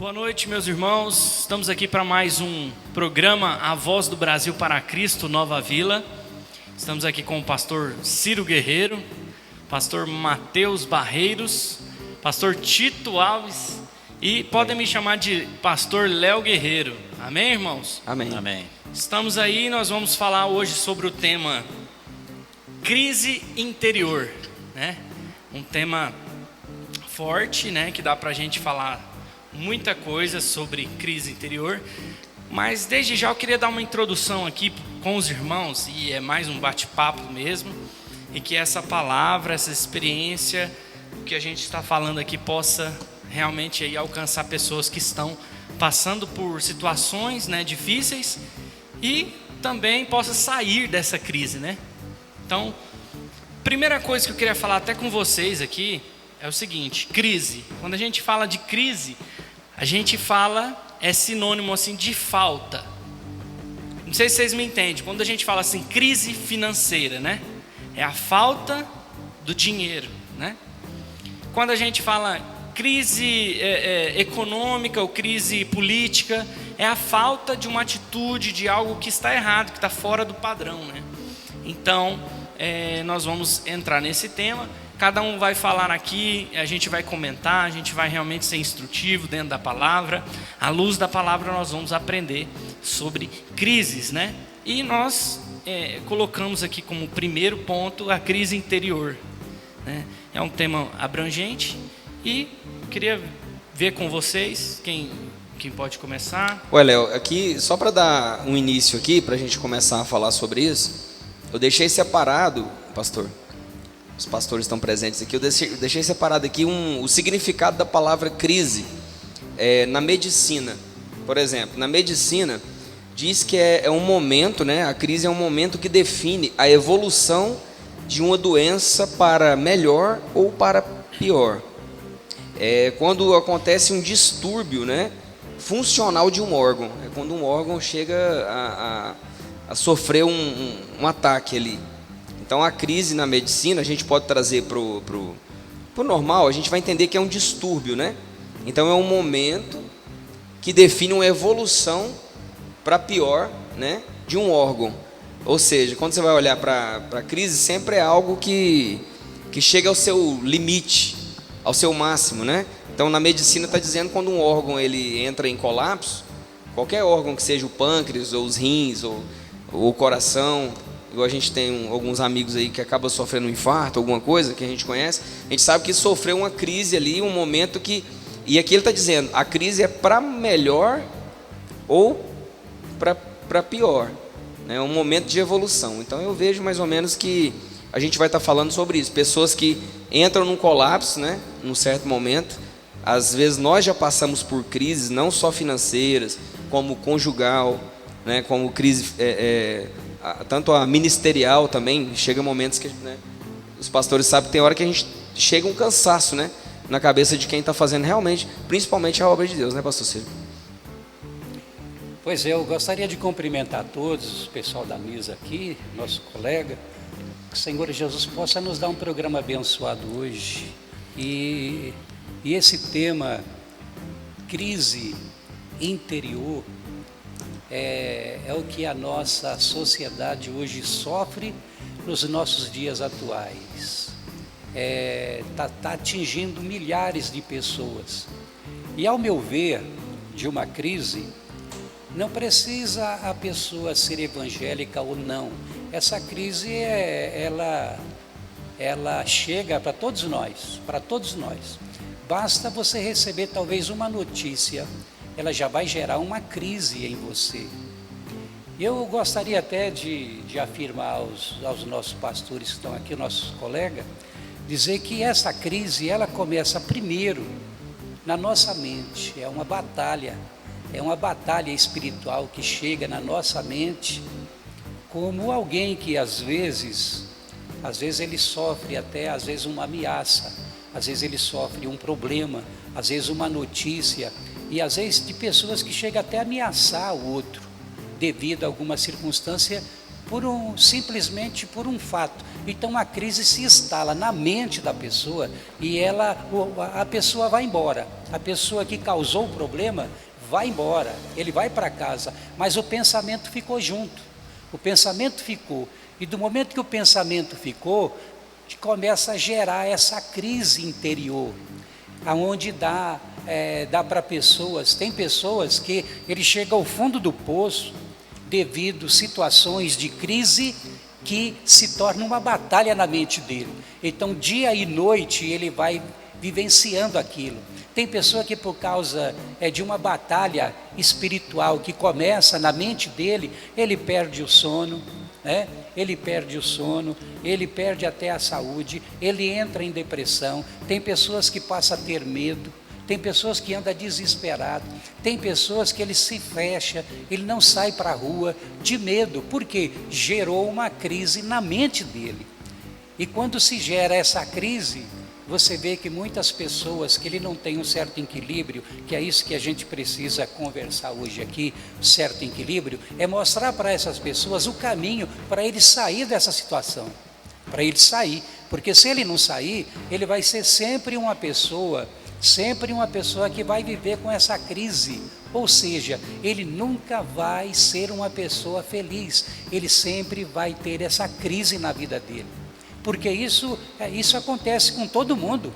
Boa noite, meus irmãos. Estamos aqui para mais um programa A Voz do Brasil para Cristo, Nova Vila. Estamos aqui com o pastor Ciro Guerreiro, pastor Mateus Barreiros, pastor Tito Alves e podem me chamar de pastor Léo Guerreiro. Amém, irmãos? Amém. Amém. Estamos aí e nós vamos falar hoje sobre o tema crise interior, né? Um tema forte, né? Que dá para a gente falar muita coisa sobre crise interior, mas desde já eu queria dar uma introdução aqui com os irmãos, e é mais um bate-papo mesmo, e que essa palavra, essa experiência, o que a gente está falando aqui possa realmente aí alcançar pessoas que estão passando por situações, né, difíceis, e também possa sair dessa crise, né? Então, primeira coisa que eu queria falar até com vocês aqui é o seguinte: crise. Quando a gente fala de crise, a gente fala, é sinônimo assim de falta. Não sei se vocês me entendem. Quando a gente fala assim, crise financeira, né? É a falta do dinheiro, né? Quando a gente fala crise econômica ou crise política, é a falta de uma atitude, de algo que está errado, que está fora do padrão, né? Então, nós vamos entrar nesse tema. Cada um vai falar aqui, a gente vai comentar, a gente vai realmente ser instrutivo dentro da palavra. À luz da palavra nós vamos aprender sobre crises, né? E nós colocamos aqui como primeiro ponto a crise interior, né? É um tema abrangente e queria ver com vocês quem pode começar. Ué, Léo, aqui só para dar um início aqui, para a gente começar a falar sobre isso, eu deixei separado, pastor. Os pastores estão presentes aqui. Eu deixei separado aqui o significado da palavra crise na medicina. Por exemplo, na medicina diz que é um momento, né? A crise é um momento que define a evolução de uma doença para melhor ou para pior. É quando acontece um distúrbio, né, funcional de um órgão. É quando um órgão chega a sofrer um ataque ali. Então a crise na medicina a gente pode trazer pro normal, a gente vai entender que é um distúrbio, né? Então é um momento que define uma evolução para pior, né, de um órgão. Ou seja, quando você vai olhar para a crise, sempre é algo que chega ao seu limite, ao seu máximo, né? Então na medicina está dizendo quando um órgão ele entra em colapso, qualquer órgão que seja o pâncreas ou os rins ou o coração. Igual a gente tem alguns amigos aí que acabam sofrendo um infarto, alguma coisa que a gente conhece, a gente sabe que sofreu uma crise ali, um momento que... E aqui ele está dizendo, a crise é para melhor ou para pior, né? É um momento de evolução. Então eu vejo mais ou menos que a gente vai estar falando sobre isso. Pessoas que entram num colapso, né, num certo momento. Às vezes nós já passamos por crises, não só financeiras, como conjugal, né, como crise... tanto a ministerial também, chega momentos que, né, os pastores sabem que tem hora que a gente chega um cansaço, né, na cabeça de quem está fazendo realmente, principalmente a obra de Deus, né, pastor Ciro? Pois é, eu gostaria de cumprimentar todos, o pessoal da mesa aqui, nosso colega, que o Senhor Jesus possa nos dar um programa abençoado hoje, e esse tema, crise interior, é o que a nossa sociedade hoje sofre nos nossos dias atuais. Tá atingindo milhares de pessoas. E ao meu ver, de uma crise, não precisa a pessoa ser evangélica ou não. Essa crise ela chega para todos nós, Basta você receber talvez uma notícia, ela já vai gerar uma crise em você. Eu gostaria até de afirmar aos nossos pastores que estão aqui, nossos colegas, dizer que essa crise, ela começa primeiro na nossa mente. É uma batalha espiritual que chega na nossa mente, como alguém que às vezes ele sofre até, às vezes uma ameaça, às vezes ele sofre um problema, às vezes uma notícia, e às vezes de pessoas que chegam até a ameaçar o outro, devido a alguma circunstância, simplesmente por um fato. Então a crise se instala na mente da pessoa e a pessoa vai embora. a pessoa que causou o problema vai embora, ele vai para casa, mas o pensamento ficou junto, o pensamento ficou, e do momento que o pensamento ficou, começa a gerar essa crise interior, aonde dá para pessoas, tem pessoas que ele chega ao fundo do poço, devido a situações de crise, que se torna uma batalha na mente dele, então dia e noite ele vai vivenciando aquilo. Tem pessoa que por causa de uma batalha espiritual que começa na mente dele, ele perde o sono, ele perde o sono, ele perde até a saúde, ele entra em depressão. Tem pessoas que passam a ter medo, tem pessoas que andam desesperadas, tem pessoas que ele se fecha, ele não sai para a rua de medo, porque gerou uma crise na mente dele. E quando se gera essa crise, você vê que muitas pessoas que ele não tem um certo equilíbrio, que é isso que a gente precisa conversar hoje aqui, certo equilíbrio, é mostrar para essas pessoas o caminho para ele sair dessa situação, para ele sair, porque se ele não sair, ele vai ser sempre uma pessoa que vai viver com essa crise, ou seja, ele nunca vai ser uma pessoa feliz, ele sempre vai ter essa crise na vida dele. Porque isso acontece com todo mundo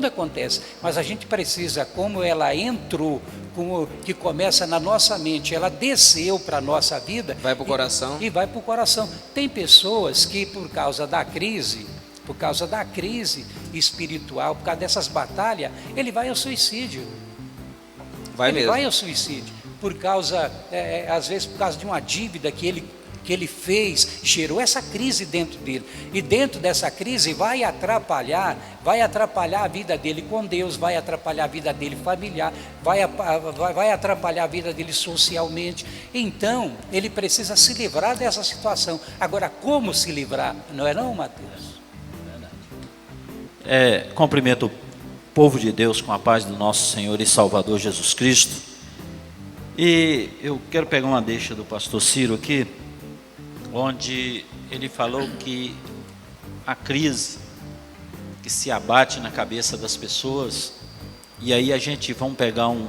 acontece, mas a gente precisa, como ela entrou, como que começa na nossa mente, ela desceu para a nossa vida, vai para o coração. E vai para o coração. Tem pessoas que por causa da crise espiritual, por causa dessas batalhas, ele vai ao suicídio. Ele vai ao suicídio, por causa, às vezes por causa de uma dívida que ele fez, gerou essa crise dentro dele, e dentro dessa crise vai atrapalhar a vida dele com Deus, vai atrapalhar a vida dele familiar, vai atrapalhar a vida dele socialmente. Então ele precisa se livrar dessa situação. Agora, como se livrar? Não é não, Mateus? Cumprimento o povo de Deus com a paz do nosso Senhor e Salvador Jesus Cristo. E eu quero pegar uma deixa do pastor Ciro aqui, onde ele falou que a crise que se abate na cabeça das pessoas, e aí vamos pegar um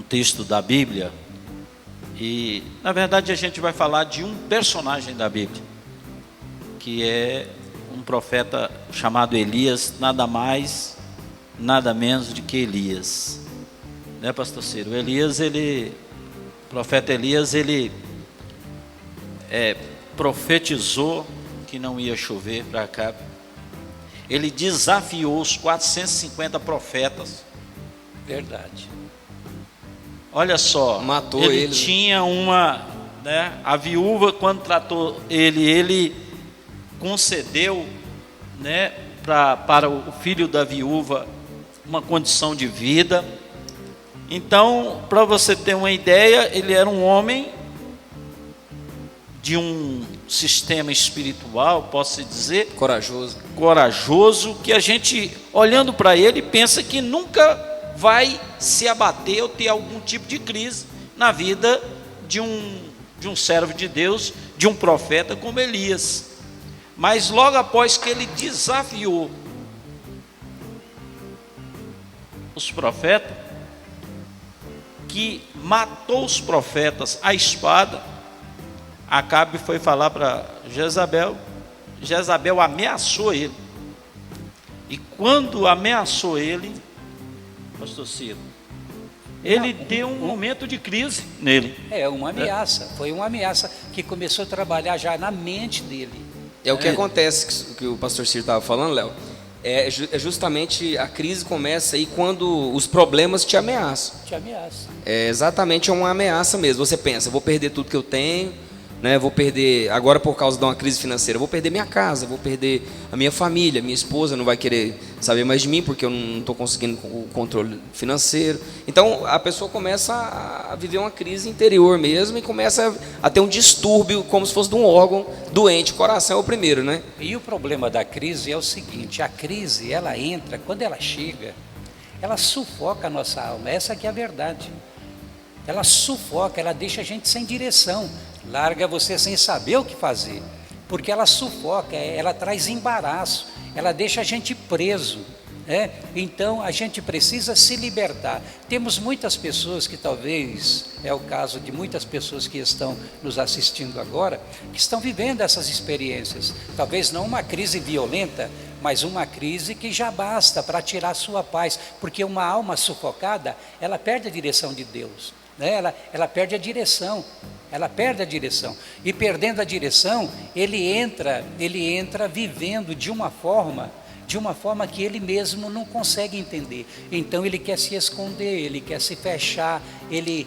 texto da Bíblia, e na verdade a gente vai falar de um personagem da Bíblia, que é um profeta chamado Elias, nada mais, nada menos do que Elias, né, pastor Ciro? O profeta Elias, ele profetizou que não ia chover para Acabe. Ele desafiou os 450 profetas. Verdade. Olha só, matou ele eles. Tinha a viúva, quando tratou ele concedeu, para o filho da viúva uma condição de vida. Então, para você ter uma ideia, ele era um homem de um sistema espiritual, posso dizer, corajoso, que a gente, olhando para ele, pensa que nunca vai se abater ou ter algum tipo de crise na vida de um servo de Deus, de um profeta como Elias. Mas logo após que ele desafiou os profetas, que matou os profetas à espada, Acabe foi falar para Jezabel. Jezabel ameaçou ele. E quando ameaçou ele, pastor Ciro, ele deu um momento de crise nele. Uma ameaça. Foi uma ameaça que começou a trabalhar já na mente dele. É o que acontece, que o pastor Ciro estava falando, Léo. É justamente a crise começa aí quando os problemas te ameaçam. É exatamente uma ameaça mesmo. Você pensa, vou perder tudo que eu tenho, vou perder, agora por causa de uma crise financeira, vou perder minha casa, vou perder a minha família, minha esposa não vai querer saber mais de mim porque eu não estou conseguindo o controle financeiro. Então a pessoa começa a viver uma crise interior mesmo e começa a ter um distúrbio como se fosse de um órgão doente. O coração é o primeiro, né? E o problema da crise é o seguinte: a crise, ela entra, quando ela chega, ela sufoca a nossa alma. Essa que é a verdade. Ela sufoca, ela deixa a gente sem direção, larga você sem saber o que fazer, porque ela sufoca, ela traz embaraço, ela deixa a gente preso. Então a gente precisa se libertar. Temos muitas pessoas que talvez, é o caso de muitas pessoas que estão nos assistindo agora, que estão vivendo essas experiências, talvez não uma crise violenta, mas uma crise que já basta para tirar sua paz, porque uma alma sufocada, ela perde a direção de Deus, ela perde a direção. Ela perde a direção, e perdendo a direção, ele entra vivendo de uma forma que ele mesmo não consegue entender. Então ele quer se esconder, ele quer se fechar, ele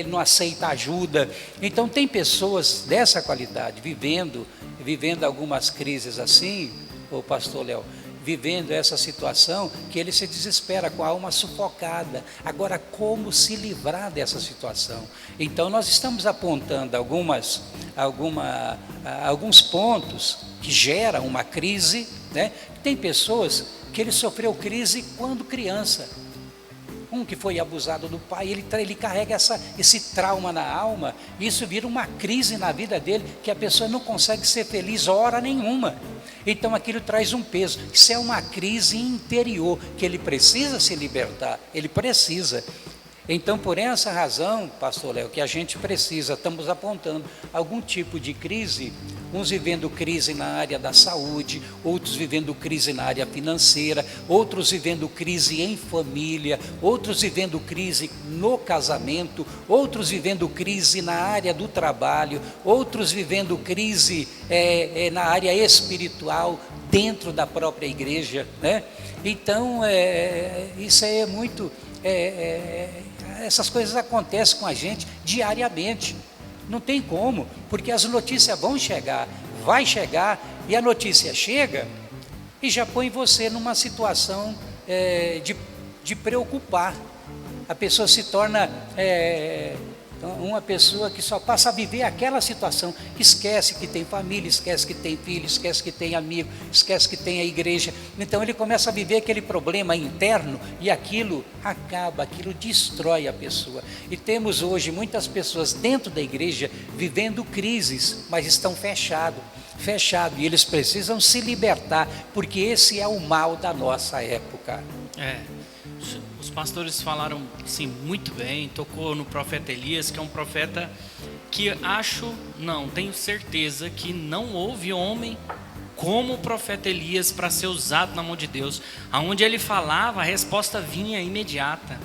não aceita ajuda. Então tem pessoas dessa qualidade, vivendo algumas crises assim, o pastor Léo, vivendo essa situação, que ele se desespera com a alma sufocada. Agora, como se livrar dessa situação? Então nós estamos apontando alguns pontos que geram uma crise, Tem pessoas que ele sofreu crise quando criança. Um que foi abusado do pai, ele carrega esse trauma na alma, e isso vira uma crise na vida dele, que a pessoa não consegue ser feliz hora nenhuma. Então aquilo traz um peso. Isso é uma crise interior, que ele precisa se libertar, ele precisa. Então, por essa razão, pastor Léo, que a gente precisa, estamos apontando algum tipo de crise, uns vivendo crise na área da saúde, outros vivendo crise na área financeira, outros vivendo crise em família, outros vivendo crise no casamento, outros vivendo crise na área do trabalho, outros vivendo crise na área espiritual, dentro da própria igreja, Então, isso é muito... essas coisas acontecem com a gente diariamente, não tem como, porque as notícias vão chegar, vai chegar, e a notícia chega e já põe você numa situação de preocupar. A pessoa se torna uma pessoa que só passa a viver aquela situação, esquece que tem família, esquece que tem filho, esquece que tem amigo, esquece que tem a igreja. Então ele começa a viver aquele problema interno, e aquilo destrói a pessoa. E temos hoje muitas pessoas dentro da igreja vivendo crises, mas estão fechados, e eles precisam se libertar, porque esse é o mal da nossa época. Os pastores falaram assim, muito bem, tocou no profeta Elias, que é um profeta que tenho certeza que não houve homem como o profeta Elias para ser usado na mão de Deus. Aonde ele falava, a resposta vinha imediata.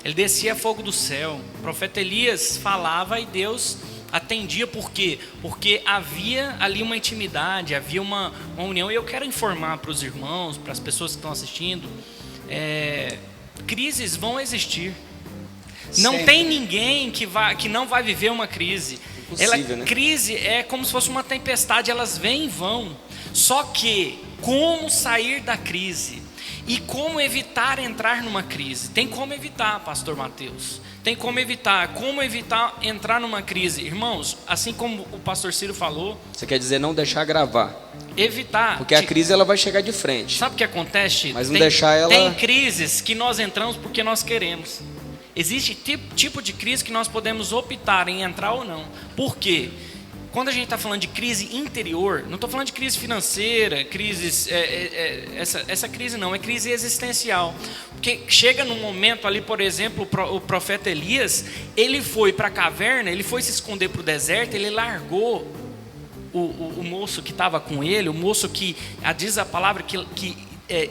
Ele descia fogo do céu. O profeta Elias falava e Deus atendia. Por quê? Porque havia ali uma intimidade, havia uma união. E eu quero informar para os irmãos, para as pessoas que estão assistindo, crises vão existir. Não Sempre. tem ninguém que não vai viver uma crise. Impossível, Crise é como se fosse uma tempestade, elas vêm e vão. Só que como sair da crise e como evitar entrar numa crise? Tem como evitar, pastor Mateus. Tem como evitar entrar numa crise. Irmãos, assim como o pastor Ciro falou, Você quer dizer não deixar gravar, evitar. porque a crise ela vai chegar de frente. Sabe o que acontece? Mas não deixar ela... Tem crises que nós entramos porque nós queremos. Existe tipo de crise que nós podemos optar em entrar ou não. Por quê? Quando a gente está falando de crise interior, não estou falando de crise financeira, essa crise não, é crise existencial. Porque chega num momento ali, por exemplo, o profeta Elias, ele foi para a caverna, ele foi se esconder para o deserto, ele largou o moço que estava com ele, o moço que, diz a palavra, que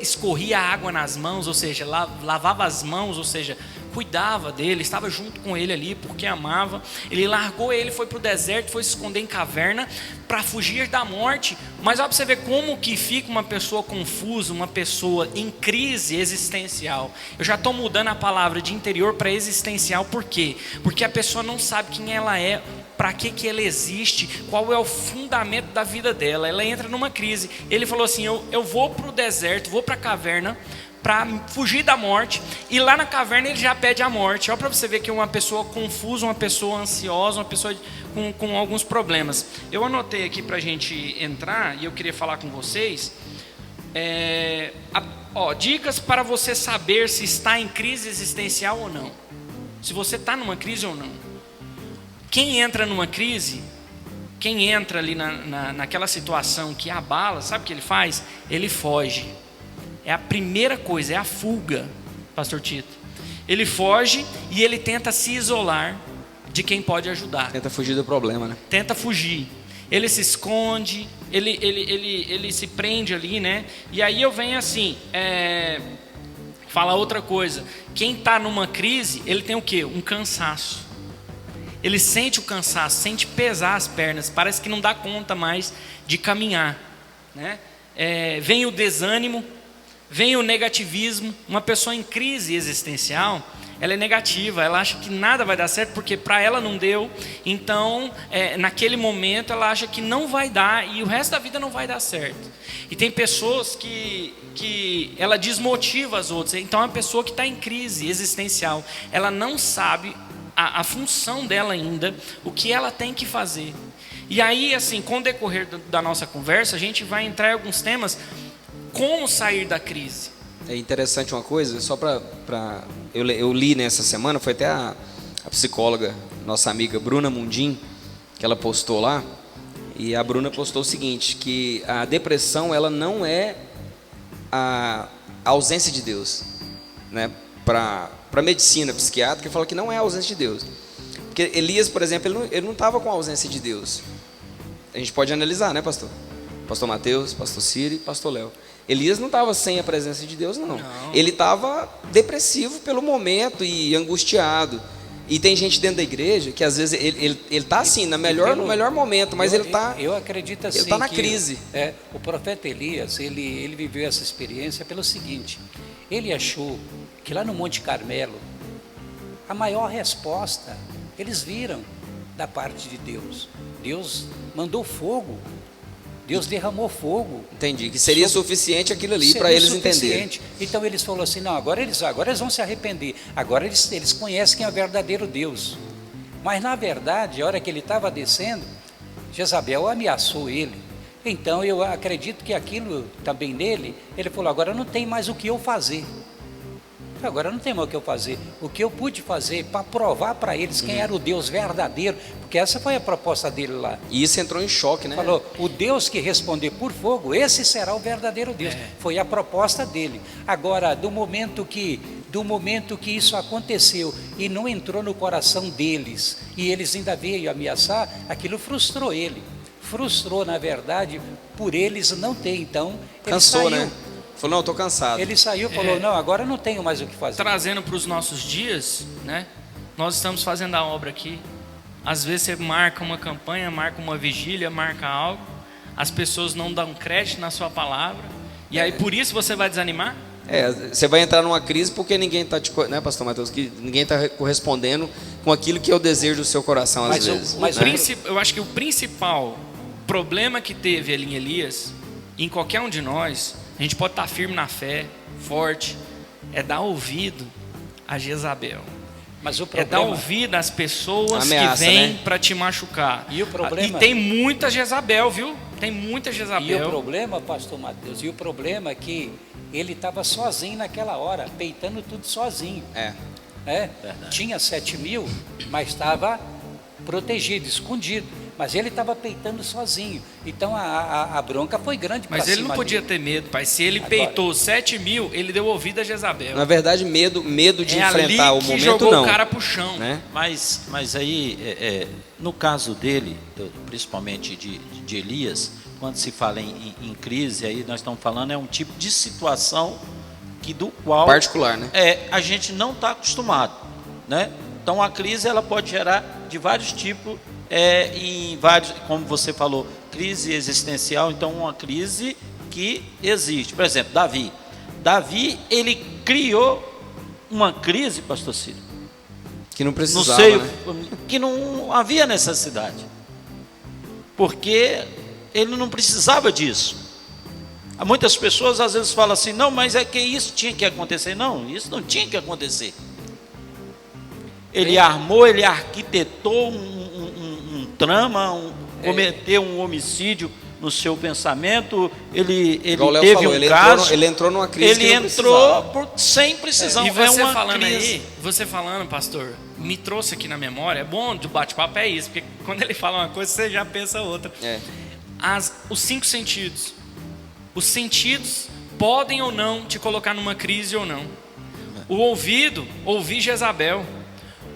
escorria a água nas mãos, ou seja, lavava as mãos, ou seja, cuidava dele, estava junto com ele ali porque amava. Ele largou ele, foi para o deserto, foi se esconder em caverna para fugir da morte. Mas olha para você ver como que fica uma pessoa confusa, uma pessoa em crise existencial. Eu já estou mudando a palavra de interior para existencial. Por quê? Porque a pessoa não sabe quem ela é, para que ela existe, qual é o fundamento da vida dela. Ela entra numa crise. Ele falou assim, eu vou para o deserto, vou para a caverna para fugir da morte, e lá na caverna ele já pede a morte. Olha para você ver que é uma pessoa confusa, uma pessoa ansiosa, uma pessoa com alguns problemas. Eu anotei aqui para a gente entrar, e eu queria falar com vocês, dicas para você saber se está em crise existencial ou não, se você está numa crise ou não. Quem entra numa crise, quem entra ali naquela situação que abala, sabe o que ele faz? Ele foge. É a primeira coisa, é a fuga, pastor Tito. Ele foge e ele tenta se isolar de quem pode ajudar. Tenta fugir do problema, né? Tenta fugir. Ele se esconde, ele se prende ali, né? E aí eu venho assim, falar outra coisa. Quem está numa crise, ele tem o quê? Um cansaço. Ele sente o cansaço, sente pesar as pernas, parece que não dá conta mais de caminhar, né? Vem o desânimo, vem o negativismo. Uma pessoa em crise existencial, ela é negativa, ela acha que nada vai dar certo porque para ela não deu. Então, naquele momento, ela acha que não vai dar e o resto da vida não vai dar certo. E tem pessoas que ela desmotiva as outras. Então, é uma pessoa que está em crise existencial, ela não sabe a função dela ainda, o que ela tem que fazer. E aí, assim, com o decorrer da nossa conversa, a gente vai entrar em alguns temas, como sair da crise. É interessante uma coisa, só eu li nessa semana, foi até a psicóloga, nossa amiga Bruna Mundim, que ela postou lá, e a Bruna postou o seguinte, que a depressão, ela não é a ausência de Deus, né? Para a medicina psiquiátrica, fala que não é a ausência de Deus. Porque Elias, por exemplo, ele não estava com a ausência de Deus. A gente pode analisar, né, pastor? Pastor Mateus, pastor Ciro e pastor Léo. Elias não estava sem a presença de Deus, não. Ele estava depressivo pelo momento e angustiado. E tem gente dentro da igreja que às vezes ele está assim, no melhor momento, mas ele está. Eu acredito assim. Ele está na crise. O profeta Elias, ele viveu essa experiência pelo seguinte: ele achou que lá no Monte Carmelo, a maior resposta, eles viram da parte de Deus. Deus mandou fogo, Deus derramou fogo. Entendi, que seria suficiente aquilo ali para eles entenderem. Então eles falaram assim, não, agora eles vão se arrepender, agora eles conhecem quem é o verdadeiro Deus. Mas na verdade, a hora que ele estava descendo, Jezabel ameaçou ele. Então eu acredito que aquilo também nele, ele falou, agora não tem mais o que eu fazer. Agora não tem mais o que eu fazer. O que eu pude fazer para provar para eles quem era o Deus verdadeiro, porque essa foi a proposta dele lá. E isso entrou em choque, né? Falou, o Deus que responder por fogo, esse será o verdadeiro Deus. Foi a proposta dele. Agora, do momento que isso aconteceu e não entrou no coração deles, e eles ainda veio ameaçar, aquilo frustrou ele. Frustrou, na verdade, por eles não ter. Então, cansou, ele saiu. né? Falou, não, estou cansado. Ele saiu e falou, não, agora não tenho mais o que fazer. Trazendo para os nossos dias, né? Nós estamos fazendo a obra aqui. Às vezes você marca uma campanha, marca uma vigília, marca algo. As pessoas não dão crédito na sua palavra. E aí por isso você vai desanimar? Você vai entrar numa crise porque ninguém está né, pastor Mateus, que ninguém está correspondendo com aquilo que é o desejo do seu coração às vezes. Eu acho que o principal problema que teve ali em Elias, em qualquer um de nós, a gente pode estar firme na fé, forte, é dar ouvido a Jezabel. Mas o problema... É dar ouvido às pessoas ameaça, que vêm, né? para te machucar. E o problema... E tem muita Jezabel, viu? Tem muita Jezabel. E o problema, pastor Mateus, é que ele estava sozinho naquela hora, peitando tudo sozinho. Tinha 7.000, mas estava protegido, escondido. Mas ele estava peitando sozinho. Então a bronca foi grande para cima. Mas ele não podia ter medo, pai. Se ele peitou 7.000, ele deu ouvido a Jezabel. Na verdade, medo de enfrentar ali o momento, jogou não. O cara pro chão. Né? Mas aí, no caso dele, principalmente de Elias, quando se fala em crise, aí nós estamos falando, é um tipo de situação do qual... particular, né? A gente não está acostumado, né? Então a crise ela pode gerar de vários tipos, em vários, como você falou, crise existencial, então uma crise que existe. Por exemplo, Davi, ele criou uma crise, pastor Ciro, que não precisava, né? Que não havia necessidade, porque ele não precisava disso. Muitas pessoas às vezes falam assim, não, mas é que isso tinha que acontecer. Não, isso não tinha que acontecer. Ele armou, ele arquitetou um trama, cometeu um homicídio no seu pensamento, ele teve falou, um caso. Ele entrou numa crise. Ele entrou sem precisar. E você falando aí, pastor, me trouxe aqui na memória, é bom de bate-papo é isso, porque quando ele fala uma coisa, você já pensa outra. Os 5 sentidos. Os sentidos podem ou não te colocar numa crise ou não. O ouvido, ouvi Jezabel.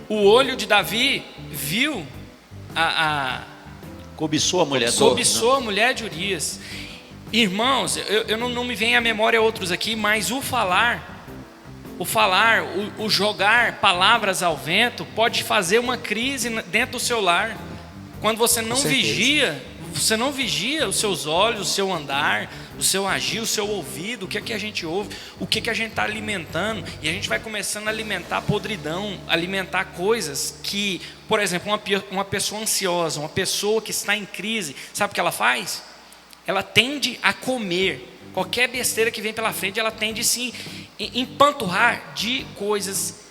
O olho de Davi viu Cobiçou a mulher. Cobiçou a mulher de Urias. Irmãos, eu não me vem à memória outros aqui, mas o jogar palavras ao vento pode fazer uma crise dentro do seu lar. Quando você não vigia os seus olhos, o seu andar, o seu agir, o seu ouvido, o que é que a gente ouve, o que é que a gente está alimentando, e a gente vai começando a alimentar podridão, alimentar coisas que, por exemplo, uma pessoa ansiosa, uma pessoa que está em crise, sabe o que ela faz? Ela tende a comer qualquer besteira que vem pela frente, ela tende a se empanturrar de coisas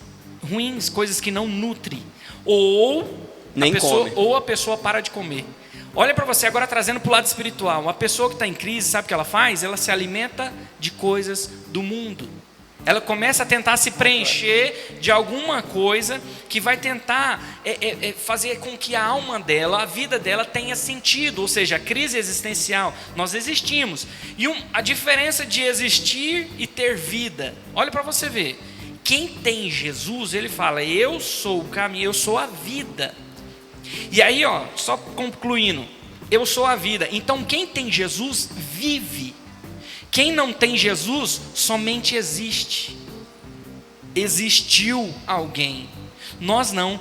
ruins, coisas que não nutrem, ou a pessoa para de comer. Olha para você agora, trazendo para o lado espiritual. Uma pessoa que está em crise, sabe o que ela faz? Ela se alimenta de coisas do mundo. Ela começa a tentar se preencher de alguma coisa que vai tentar fazer com que a alma dela, a vida dela tenha sentido. Ou seja, a crise existencial. Nós existimos. E a diferença de existir e ter vida. Olha para você ver. Quem tem Jesus, ele fala, eu sou o caminho, eu sou a vida. E aí, só concluindo, eu sou a vida. Então quem tem Jesus vive. Quem não tem Jesus somente existe. Existiu alguém. Nós não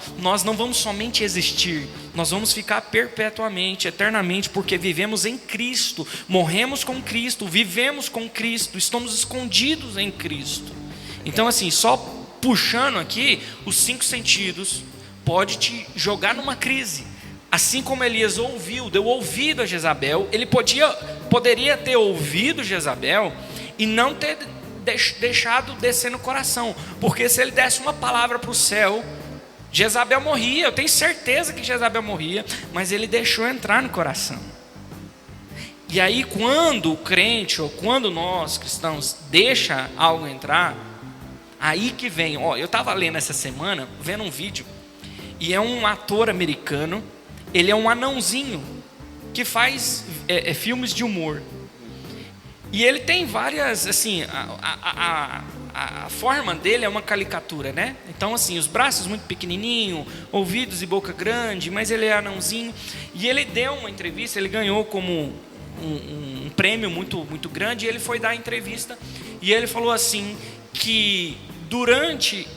vamos somente existir, nós vamos ficar perpetuamente, eternamente, porque vivemos em Cristo, morremos com Cristo, vivemos com Cristo, estamos escondidos em Cristo. Então assim, só puxando aqui, os 5 sentidos pode te jogar numa crise. Assim como Elias deu ouvido a Jezabel, ele poderia ter ouvido Jezabel e não ter deixado descer no coração, porque se ele desse uma palavra para o céu, Jezabel morria. Eu tenho certeza que Jezabel morria, mas ele deixou entrar no coração. E aí quando o crente, ou quando nós cristãos deixa algo entrar, aí que vem, eu estava lendo essa semana, vendo um vídeo, e é um ator americano, ele é um anãozinho, que faz filmes de humor, e ele tem várias, assim, a forma dele é uma caricatura, né? Então assim, os braços muito pequenininho, ouvidos e boca grande, mas ele é anãozinho, e ele deu uma entrevista, ele ganhou como um prêmio muito, muito grande, e ele foi dar a entrevista, e ele falou assim, que durante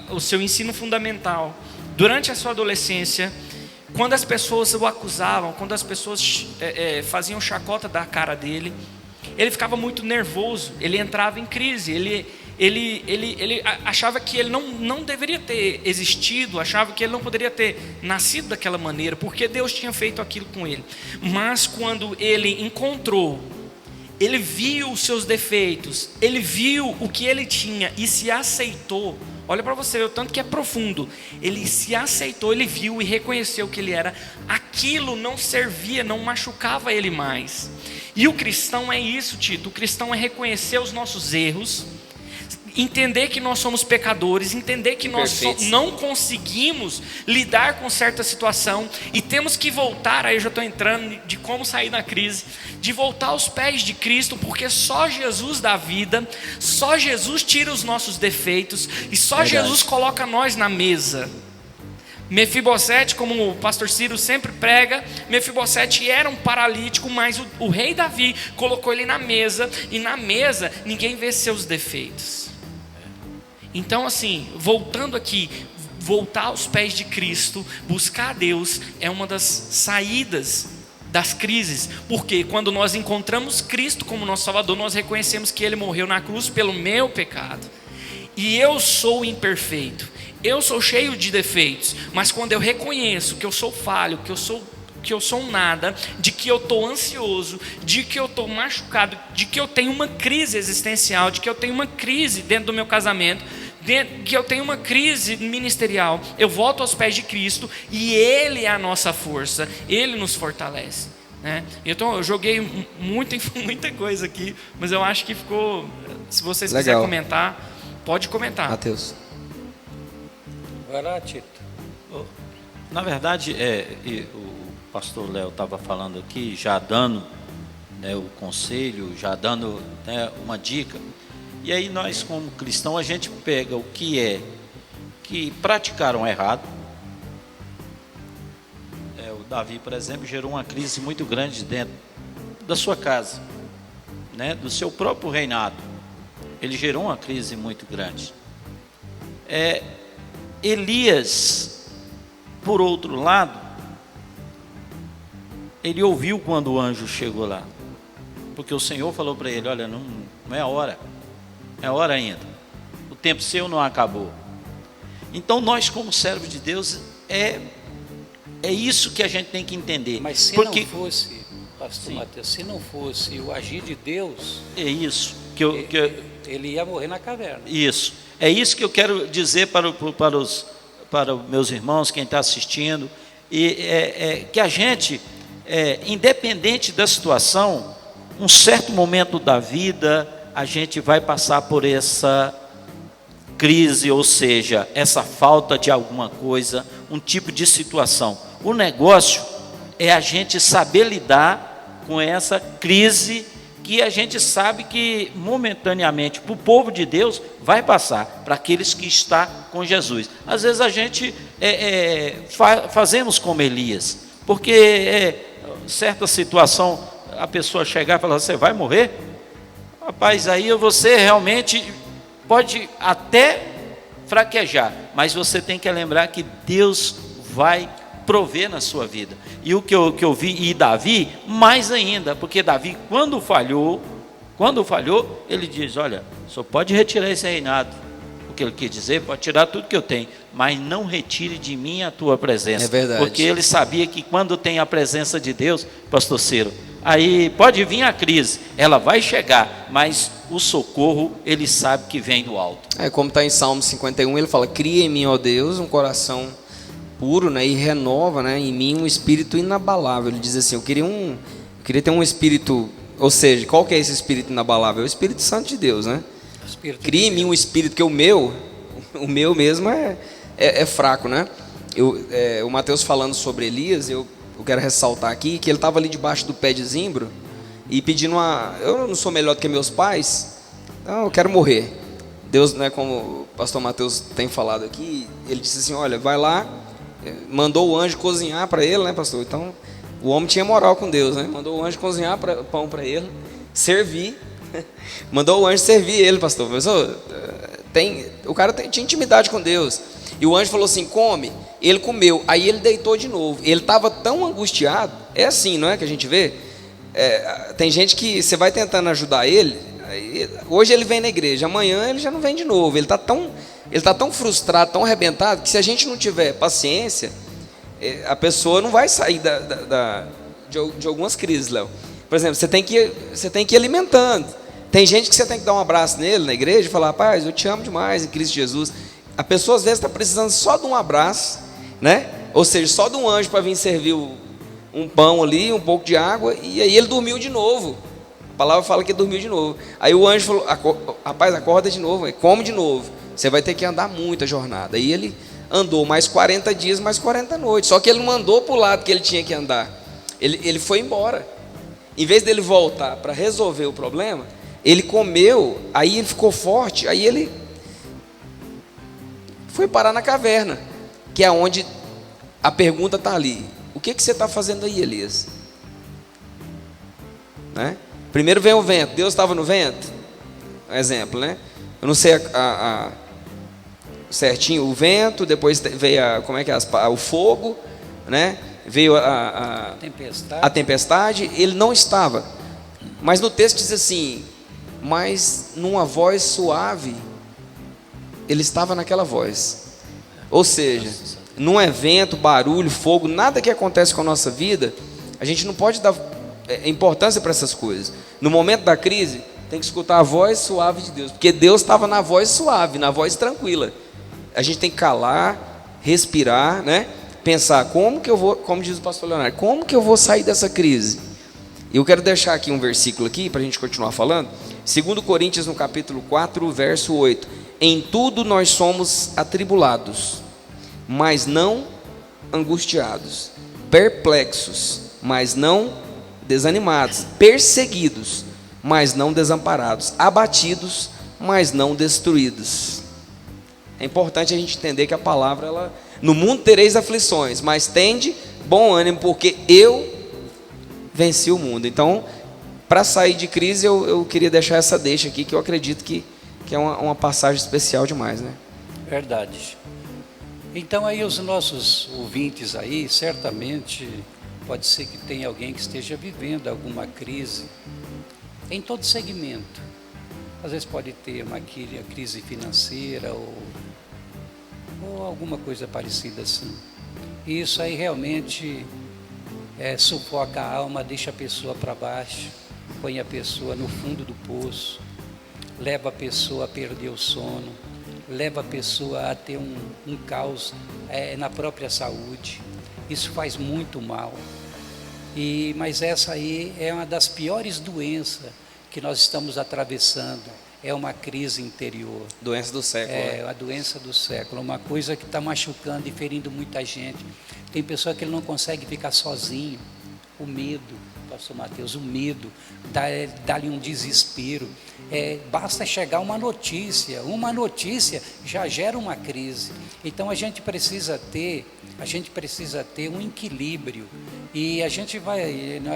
o seu ensino fundamental, durante a sua adolescência, quando as pessoas o acusavam, quando as pessoas faziam chacota da cara dele, ele ficava muito nervoso, ele entrava em crise, ele achava que ele não deveria ter existido, achava que ele não poderia ter nascido daquela maneira, porque Deus tinha feito aquilo com ele. Mas quando ele encontrou, ele viu os seus defeitos, ele viu o que ele tinha e se aceitou. Olha para você ver o tanto que é profundo. Ele se aceitou, ele viu e reconheceu que ele era. Aquilo não servia, não machucava ele mais. E o cristão é isso, Tito. O cristão é reconhecer os nossos erros, entender que nós somos pecadores, entender que nós não conseguimos lidar com certa situação e temos que voltar, aí eu já estou entrando de como sair da crise, de voltar aos pés de Cristo, porque só Jesus dá vida, só Jesus tira os nossos defeitos e só Jesus coloca nós na mesa. Mefibosete, como o pastor Ciro sempre prega, Mefibosete era um paralítico, mas o rei Davi colocou ele na mesa, e na mesa ninguém vê seus defeitos. Então assim, voltando aqui, voltar aos pés de Cristo, buscar a Deus, é uma das saídas das crises, porque quando nós encontramos Cristo como nosso Salvador, nós reconhecemos que Ele morreu na cruz pelo meu pecado, e eu sou imperfeito, eu sou cheio de defeitos, mas quando eu reconheço que eu sou falho, que eu sou um nada, de que eu estou ansioso, de que eu estou machucado, de que eu tenho uma crise existencial, de que eu tenho uma crise dentro do meu casamento, que eu tenho uma crise ministerial, eu volto aos pés de Cristo e Ele é a nossa força, Ele nos fortalece, né? Então eu joguei muita coisa aqui, mas eu acho que ficou. Se vocês quiserem comentar, pode comentar. Mateus. Vai lá, Tito. Na verdade, e o pastor Léo estava falando aqui, já dando, né, o conselho, já dando, né, uma dica. E aí nós, como cristãos, a gente pega o que praticaram errado. O Davi, por exemplo, gerou uma crise muito grande dentro da sua casa, né, do seu próprio reinado. Ele gerou uma crise muito grande. Elias, por outro lado, ele ouviu quando o anjo chegou lá, porque o Senhor falou para ele: olha, não é a hora, é a hora ainda, o tempo seu não acabou. Então nós, como servos de Deus, é isso que a gente tem que entender. Mas se porque, não fosse, pastor Mateus, se não fosse o agir de Deus, é isso ele ia morrer na caverna. Isso, é isso que eu quero dizer para os meus irmãos, quem está assistindo, e que a gente, independente da situação, um certo momento da vida, a gente vai passar por essa crise, ou seja, essa falta de alguma coisa, um tipo de situação. O negócio é a gente saber lidar com essa crise, que a gente sabe que momentaneamente para o povo de Deus vai passar, para aqueles que estão com Jesus. Às vezes a gente fazemos como Elias, porque certa situação a pessoa chegar e falar: você vai morrer? Rapaz, aí você realmente pode até fraquejar, mas você tem que lembrar que Deus vai prover na sua vida. E o que eu vi, e Davi, mais ainda, porque Davi, quando falhou, ele diz: olha, só pode retirar esse reinado. O que ele quer dizer, pode tirar tudo que eu tenho, mas não retire de mim a tua presença. É verdade. Porque ele sabia que quando tem a presença de Deus, pastor Ciro, aí pode vir a crise, ela vai chegar, mas o socorro, ele sabe que vem do alto. Como está em Salmo 51, ele fala: cria em mim, ó Deus, um coração puro, né, e renova, né, em mim um espírito inabalável. Ele diz assim: eu queria ter um espírito, ou seja, qual que é esse espírito inabalável? É o Espírito Santo de Deus, né? Cria em mim um espírito, que o meu mesmo é fraco, né? O Mateus falando sobre Elias, eu quero ressaltar aqui que ele estava ali debaixo do pé de zimbro e pedindo eu não sou melhor do que meus pais, então eu quero morrer. Deus, né, como o pastor Mateus tem falado aqui, ele disse assim: olha, vai lá, mandou o anjo cozinhar para ele, né, pastor? Então o homem tinha moral com Deus, né? Mandou o anjo cozinhar pão para ele, servir, mandou o anjo servir ele, pastor. O cara tinha intimidade com Deus. E o anjo falou assim: come. Ele comeu, aí ele deitou de novo. Ele estava tão angustiado. É assim, não é, que a gente vê? Tem gente que você vai tentando ajudar ele. Hoje ele vem na igreja, amanhã ele já não vem de novo. Ele está tão frustrado, tão arrebentado, que se a gente não tiver paciência, a pessoa não vai sair de algumas crises, Léo. Por exemplo, você tem que ir alimentando. Tem gente que você tem que dar um abraço nele na igreja e falar: rapaz, eu te amo demais em Cristo Jesus. A pessoa às vezes está precisando só de um abraço, né? Ou seja, só de um anjo para vir servir um pão ali, um pouco de água, e aí ele dormiu de novo. A palavra fala que ele dormiu de novo. Aí o anjo falou: rapaz, acorda de novo, come de novo. Você vai ter que andar muito a jornada. Aí ele andou mais 40 dias, mais 40 noites. Só que ele não andou para o lado que ele tinha que andar. Ele foi embora. Em vez dele voltar para resolver o problema, ele comeu, aí ele ficou forte, aí ele foi parar na caverna, que é onde a pergunta está ali: o que você está fazendo aí, Elias? Né? Primeiro vem o vento. Deus estava no vento? Um exemplo, né? Eu não sei certinho o vento, depois veio o fogo, né? Veio a tempestade. Ele não estava. Mas no texto diz assim: mas numa voz suave, ele estava naquela voz. Ou seja, não é vento, barulho, fogo, nada que acontece com a nossa vida, a gente não pode dar importância para essas coisas. No momento da crise, tem que escutar a voz suave de Deus, porque Deus estava na voz suave, na voz tranquila. A gente tem que calar, respirar, né? Pensar: como diz o pastor Leonardo, como que eu vou sair dessa crise? E eu quero deixar aqui um versículo aqui para a gente continuar falando. 2 Coríntios, no capítulo 4, verso 8: em tudo nós somos atribulados, mas não angustiados, perplexos, mas não desanimados, perseguidos, mas não desamparados, abatidos, mas não destruídos. É importante a gente entender que a palavra, ela, no mundo tereis aflições, mas tende bom ânimo, porque eu venci o mundo. Então, para sair de crise, eu queria deixar essa deixa aqui, que eu acredito que é uma passagem especial demais, né? Verdade. Então aí os nossos ouvintes aí, certamente, pode ser que tenha alguém que esteja vivendo alguma crise, em todo segmento. Às vezes pode ter uma crise financeira ou alguma coisa parecida assim. E isso aí realmente sufoca a alma, deixa a pessoa para baixo, põe a pessoa no fundo do poço, leva a pessoa a perder o sono, leva a pessoa a ter um caos na própria saúde. Isso faz muito mal. Mas essa aí é uma das piores doenças que nós estamos atravessando. É uma crise interior. Doença do século. É a doença do século, uma coisa que está machucando e ferindo muita gente. Tem pessoa que ele não consegue ficar sozinho. O medo, pastor Mateus, o medo dá-lhe um desespero. Basta chegar uma notícia já gera uma crise. Então a gente precisa ter um equilíbrio. E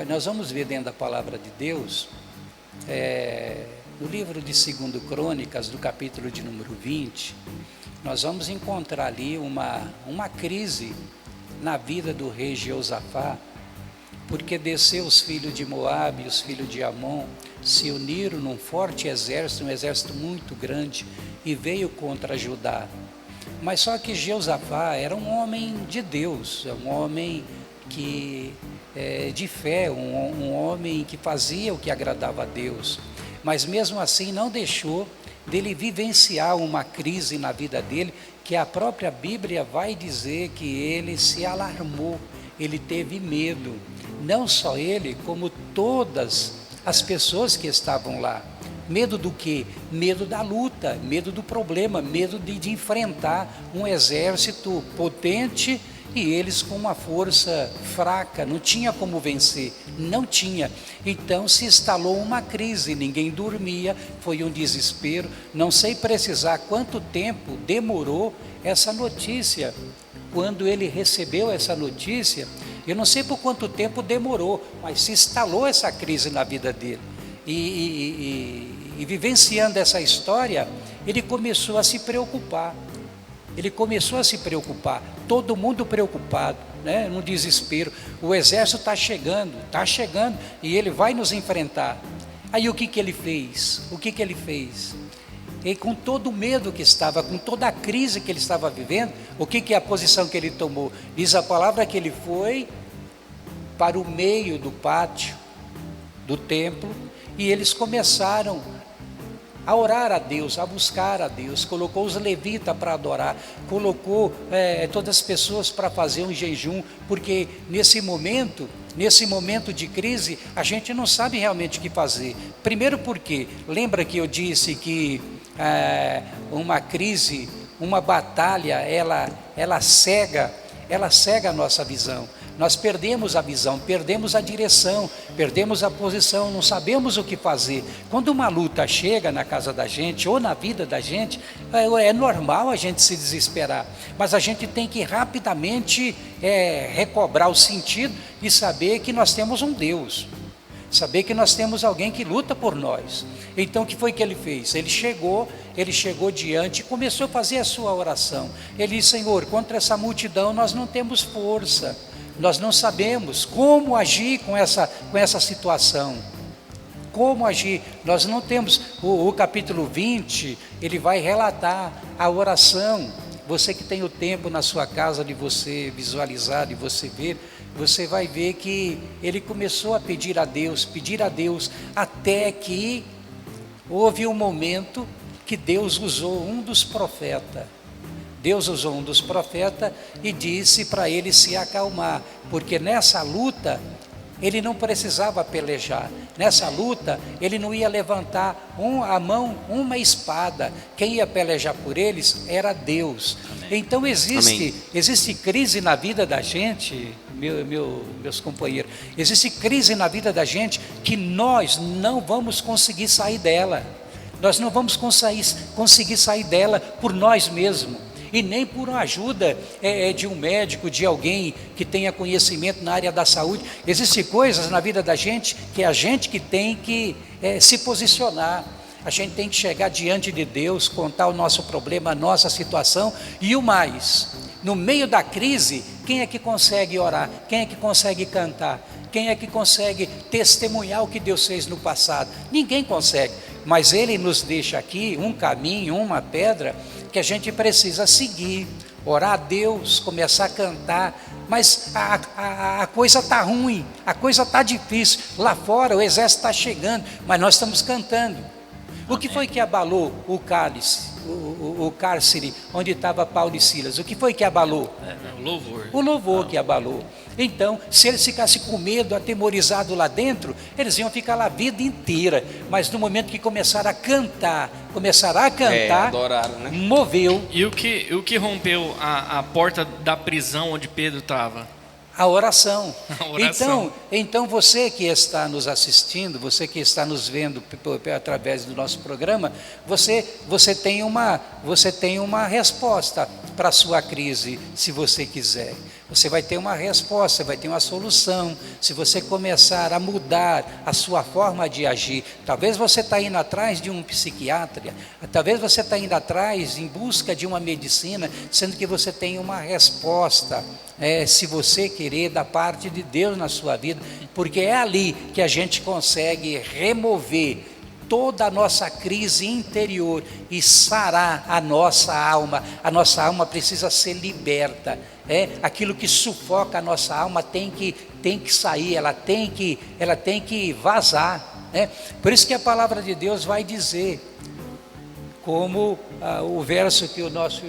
nós vamos ver dentro da palavra de Deus, no livro de 2 Crônicas, do capítulo de número 20, nós vamos encontrar ali uma crise na vida do rei Jeosafá, porque desceu os filhos de Moabe e os filhos de Amon, se uniram num forte exército, um exército muito grande, e veio contra Judá. Mas só que Jeosafá era um homem de Deus, um homem de fé, um homem que fazia o que agradava a Deus. Mas mesmo assim não deixou dele vivenciar uma crise na vida dele, que a própria Bíblia vai dizer que ele se alarmou, ele teve medo. Não só ele, como todas as pessoas que estavam lá. Medo do quê? Medo da luta, medo do problema, medo de enfrentar um exército potente e eles com uma força fraca, não tinha como vencer, não tinha. Então se instalou uma crise, ninguém dormia, foi um desespero. Não sei precisar quanto tempo demorou essa notícia. Quando ele recebeu essa notícia, eu não sei por quanto tempo demorou, mas se instalou essa crise na vida dele. E vivenciando essa história, ele começou a se preocupar. Todo mundo preocupado, né? No desespero. O exército está chegando, e ele vai nos enfrentar. Aí o que ele fez? E com todo o medo que estava, com toda a crise que ele estava vivendo, o que é a posição que ele tomou? Diz a palavra que ele foi para o meio do pátio do templo, e eles começaram a orar a Deus, a buscar a Deus. Colocou os levitas para adorar, colocou todas as pessoas para fazer um jejum, porque nesse momento de crise, a gente não sabe realmente o que fazer. Primeiro porque, lembra que eu disse que uma crise, uma batalha, ela cega a nossa visão. Nós perdemos a visão, perdemos a direção, perdemos a posição, não sabemos o que fazer. Quando uma luta chega na casa da gente ou na vida da gente, é normal a gente se desesperar, mas a gente tem que rapidamente recobrar o sentido e saber que nós temos um Deus, saber que nós temos alguém que luta por nós. Então o que foi que ele fez? Ele chegou diante e começou a fazer a sua oração. Ele disse: Senhor, contra essa multidão nós não temos força, nós não sabemos como agir com essa situação. Como agir? Nós não temos. O capítulo 20, ele vai relatar a oração. Você que tem o tempo na sua casa de você visualizar, de você ver, você vai ver que ele começou a pedir a Deus, até que houve um momento que Deus usou um dos profetas. E disse para ele se acalmar, porque nessa luta Ele não precisava pelejar. Nessa luta, ele não ia levantar a mão, uma espada. Quem ia pelejar por eles era Deus. Amém. Então existe crise na vida da gente, meus companheiros. Existe crise na vida da gente que nós não vamos conseguir sair dela. Nós não vamos conseguir sair dela por nós mesmos. E nem por uma ajuda de um médico, de alguém que tenha conhecimento na área da saúde. Existem coisas na vida da gente que é a gente que tem que se posicionar. A gente tem que chegar diante de Deus, contar o nosso problema, a nossa situação. E o mais, no meio da crise, quem é que consegue orar? Quem é que consegue cantar? Quem é que consegue testemunhar o que Deus fez no passado? Ninguém consegue. Mas Ele nos deixa aqui um caminho, uma pedra que a gente precisa seguir, orar a Deus, começar a cantar. Mas a coisa está ruim, a coisa está difícil. Lá fora o exército está chegando, mas nós estamos cantando. O que foi que abalou o cálice, o cárcere onde estava Paulo e Silas? O que foi que abalou? O louvor. O louvor que abalou. Então, se eles ficassem com medo, atemorizados lá dentro, eles iam ficar lá a vida inteira. Mas no momento que começaram a cantar, adoraram, né? Moveu. E o que rompeu a porta da prisão onde Pedro estava? A oração. A oração. Então você que está nos assistindo, você que está nos vendo através do nosso programa, você tem uma resposta para a sua crise, se você quiser. Você vai ter uma resposta, vai ter uma solução. Se você começar a mudar a sua forma de agir, talvez você está indo atrás de um psiquiatra, talvez você está indo atrás em busca de uma medicina, sendo que você tem uma resposta. Se você querer, da parte de Deus na sua vida, porque é ali que a gente consegue remover toda a nossa crise interior e sarar a nossa alma. A nossa alma precisa ser liberta. Aquilo que sufoca a nossa alma tem que sair, ela tem que vazar. Por isso que a palavra de Deus vai dizer, como o verso que o nosso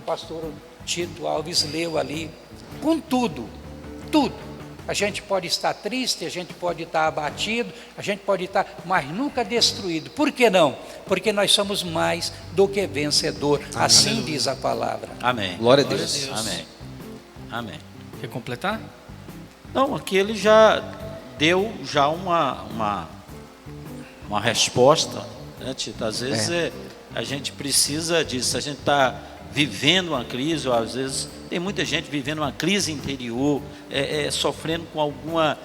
pastor Tito Alves leu ali, com tudo, a gente pode estar triste, a gente pode estar abatido, a gente pode estar, mas nunca destruído. Por que não? Porque nós somos mais do que vencedor. Amém. Assim diz a palavra. Amém. Glória a Deus. Amém. Quer completar? Não, aqui ele já deu uma resposta, né, Tito? Às vezes a gente precisa disso, a gente está vivendo uma crise, ou às vezes tem muita gente vivendo uma crise interior, sofrendo com alguma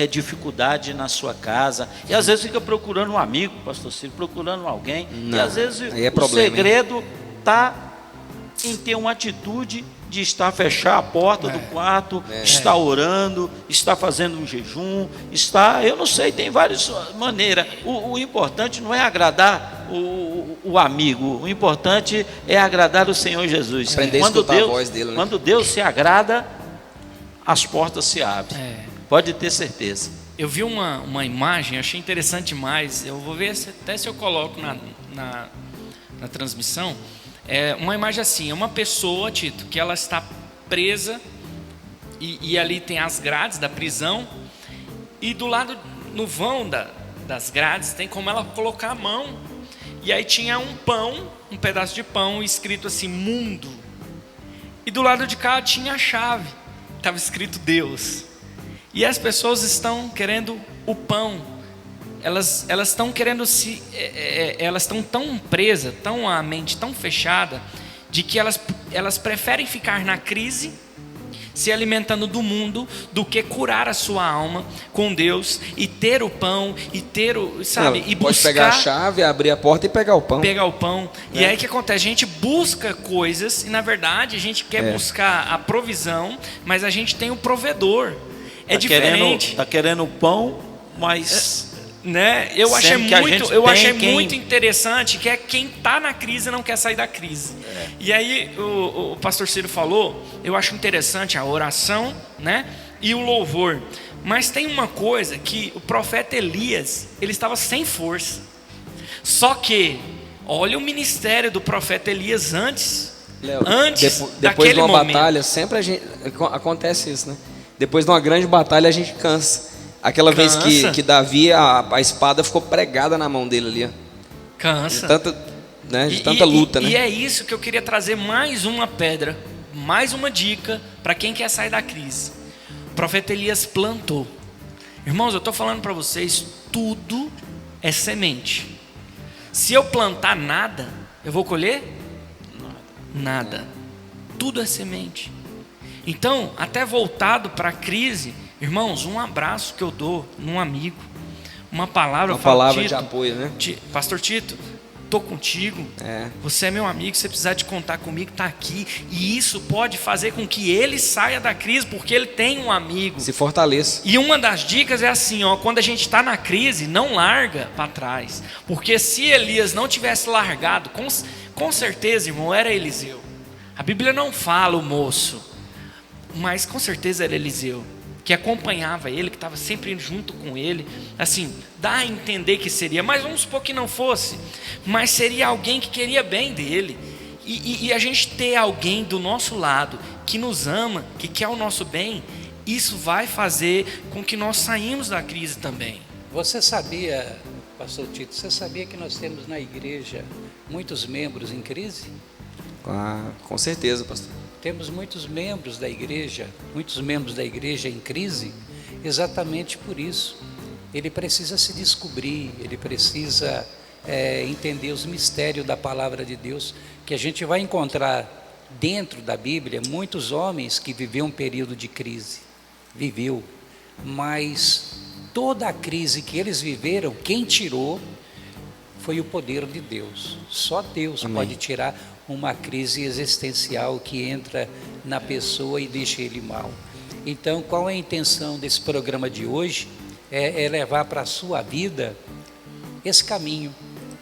dificuldade na sua casa, e às vezes fica procurando um amigo, pastor Ciro, procurando alguém, e às vezes o segredo está em ter uma atitude de fechar a porta do quarto, estar orando, estar fazendo um jejum, eu não sei, tem várias maneiras. O importante não é agradar o amigo, o importante é agradar o Senhor Jesus. Aprender a escutar a voz dele, né? Quando Deus se agrada, as portas se abrem. Pode ter certeza. Eu vi uma imagem, achei interessante demais. Eu vou ver até se eu coloco na transmissão. Uma imagem assim, uma pessoa, Tito, que ela está presa e ali tem as grades da prisão, e do lado, no vão das grades, tem como ela colocar a mão, e aí tinha um pedaço de pão escrito assim, mundo, e do lado de cá tinha a chave, estava escrito Deus, e as pessoas estão querendo o pão. Elas estão querendo elas estão tão presas, a mente tão fechada, de que elas preferem ficar na crise, se alimentando do mundo, do que curar a sua alma com Deus e ter o pão e ter e buscar. Pode pegar a chave, abrir a porta e pegar o pão. E aí o que acontece? A gente busca coisas e na verdade a gente quer buscar a provisão, mas a gente tem o provedor. Diferente. Está querendo o pão, mas eu achei muito interessante que quem está na crise não quer sair da crise. E aí o pastor Ciro falou, eu acho interessante a oração, e o louvor. Mas tem uma coisa que o profeta Elias, ele estava sem força. Só que olha o ministério do profeta Elias antes depois de uma momento. batalha, sempre acontece isso, né? Depois de uma grande batalha a gente cansa. Aquela vez Cansa. que Davi, a espada ficou pregada na mão dele ali, ó. Cansa. De tanta, né, de tanta luta, né? E é isso que eu queria trazer, mais uma pedra, mais uma dica para quem quer sair da crise. O profeta Elias plantou. Irmãos, eu estou falando para vocês, tudo é semente. Se eu plantar nada, eu vou colher? Nada. Tudo é semente. Então, até voltado para a crise, irmãos, um abraço que eu dou num amigo, uma palavra, Uma eu falo, palavra de Tito, apoio, né? Pastor Tito, estou contigo, você é meu amigo, se você precisar de contar comigo, está aqui, e isso pode fazer com que ele saia da crise, porque ele tem um amigo. Se fortaleça. E uma das dicas é assim, ó, quando a gente está na crise, não larga para trás, porque se Elias não tivesse largado, com certeza, irmão, era Eliseu. A Bíblia não fala o moço, mas com certeza era Eliseu, que acompanhava ele, que estava sempre junto com ele. Assim, dá a entender que seria, mas vamos supor que não fosse, mas seria alguém que queria bem dele. E a gente ter alguém do nosso lado que nos ama, que quer o nosso bem, isso vai fazer com que nós saímos da crise também. Você sabia, pastor Tito, você sabia que nós temos na igreja muitos membros em crise? Com certeza, pastor. Temos muitos membros da igreja em crise, exatamente por isso. Ele precisa se descobrir, ele precisa entender os mistérios da palavra de Deus, que a gente vai encontrar dentro da Bíblia muitos homens que viveram um período de crise, mas toda a crise que eles viveram, quem tirou foi o poder de Deus. Só Deus Amém. pode tirar uma crise existencial que entra na pessoa e deixa ele mal. Então, qual é a intenção desse programa de hoje? É levar para a sua vida esse caminho,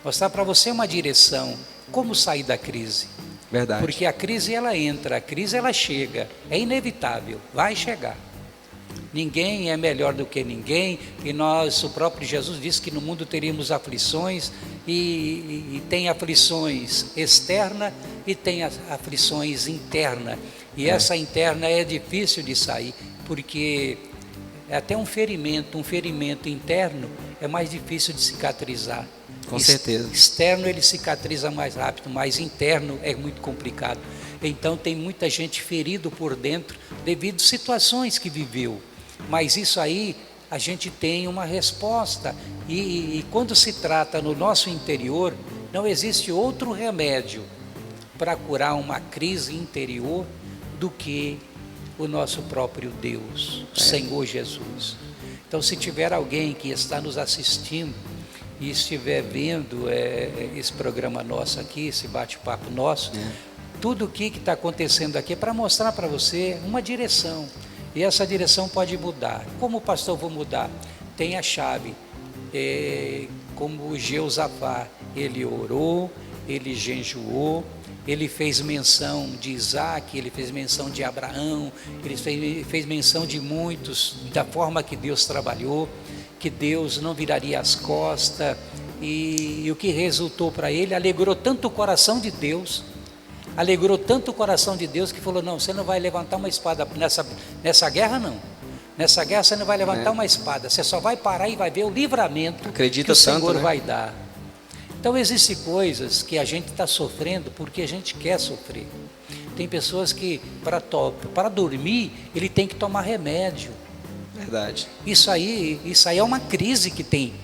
mostrar para você uma direção, como sair da crise. Verdade. Porque a crise ela entra, a crise ela chega, é inevitável, vai chegar. Ninguém é melhor do que ninguém, e o próprio Jesus disse que no mundo teríamos aflições, e tem aflições externas e tem aflições internas, e essa interna é difícil de sair, porque até um ferimento interno é mais difícil de cicatrizar. Com certeza. Externo ele cicatriza mais rápido, mas interno é muito complicado. Então tem muita gente ferido por dentro devido a situações que viveu. Mas isso aí a gente tem uma resposta. E quando se trata no nosso interior, não existe outro remédio para curar uma crise interior do que o nosso próprio Deus, Senhor Jesus. Então, se tiver alguém que está nos assistindo e estiver vendo esse programa nosso aqui, esse bate-papo nosso, tudo o que está acontecendo aqui é para mostrar para você uma direção. E essa direção pode mudar. Como pastor, vou mudar? Tem a chave. Como o Jeosafá, ele orou, ele jejuou, ele fez menção de Isaac, ele fez menção de Abraão, ele fez menção de muitos, da forma que Deus trabalhou, que Deus não viraria as costas, e o que resultou para ele, alegrou tanto o coração de Deus, que falou, não, você não vai levantar uma espada nessa guerra não, nessa guerra você não vai levantar uma espada, você só vai parar e vai ver o livramento que o Senhor vai dar. Então existem coisas que a gente está sofrendo porque a gente quer sofrer. Tem pessoas que para dormir ele tem que tomar remédio. Verdade. Isso aí é uma crise que tem.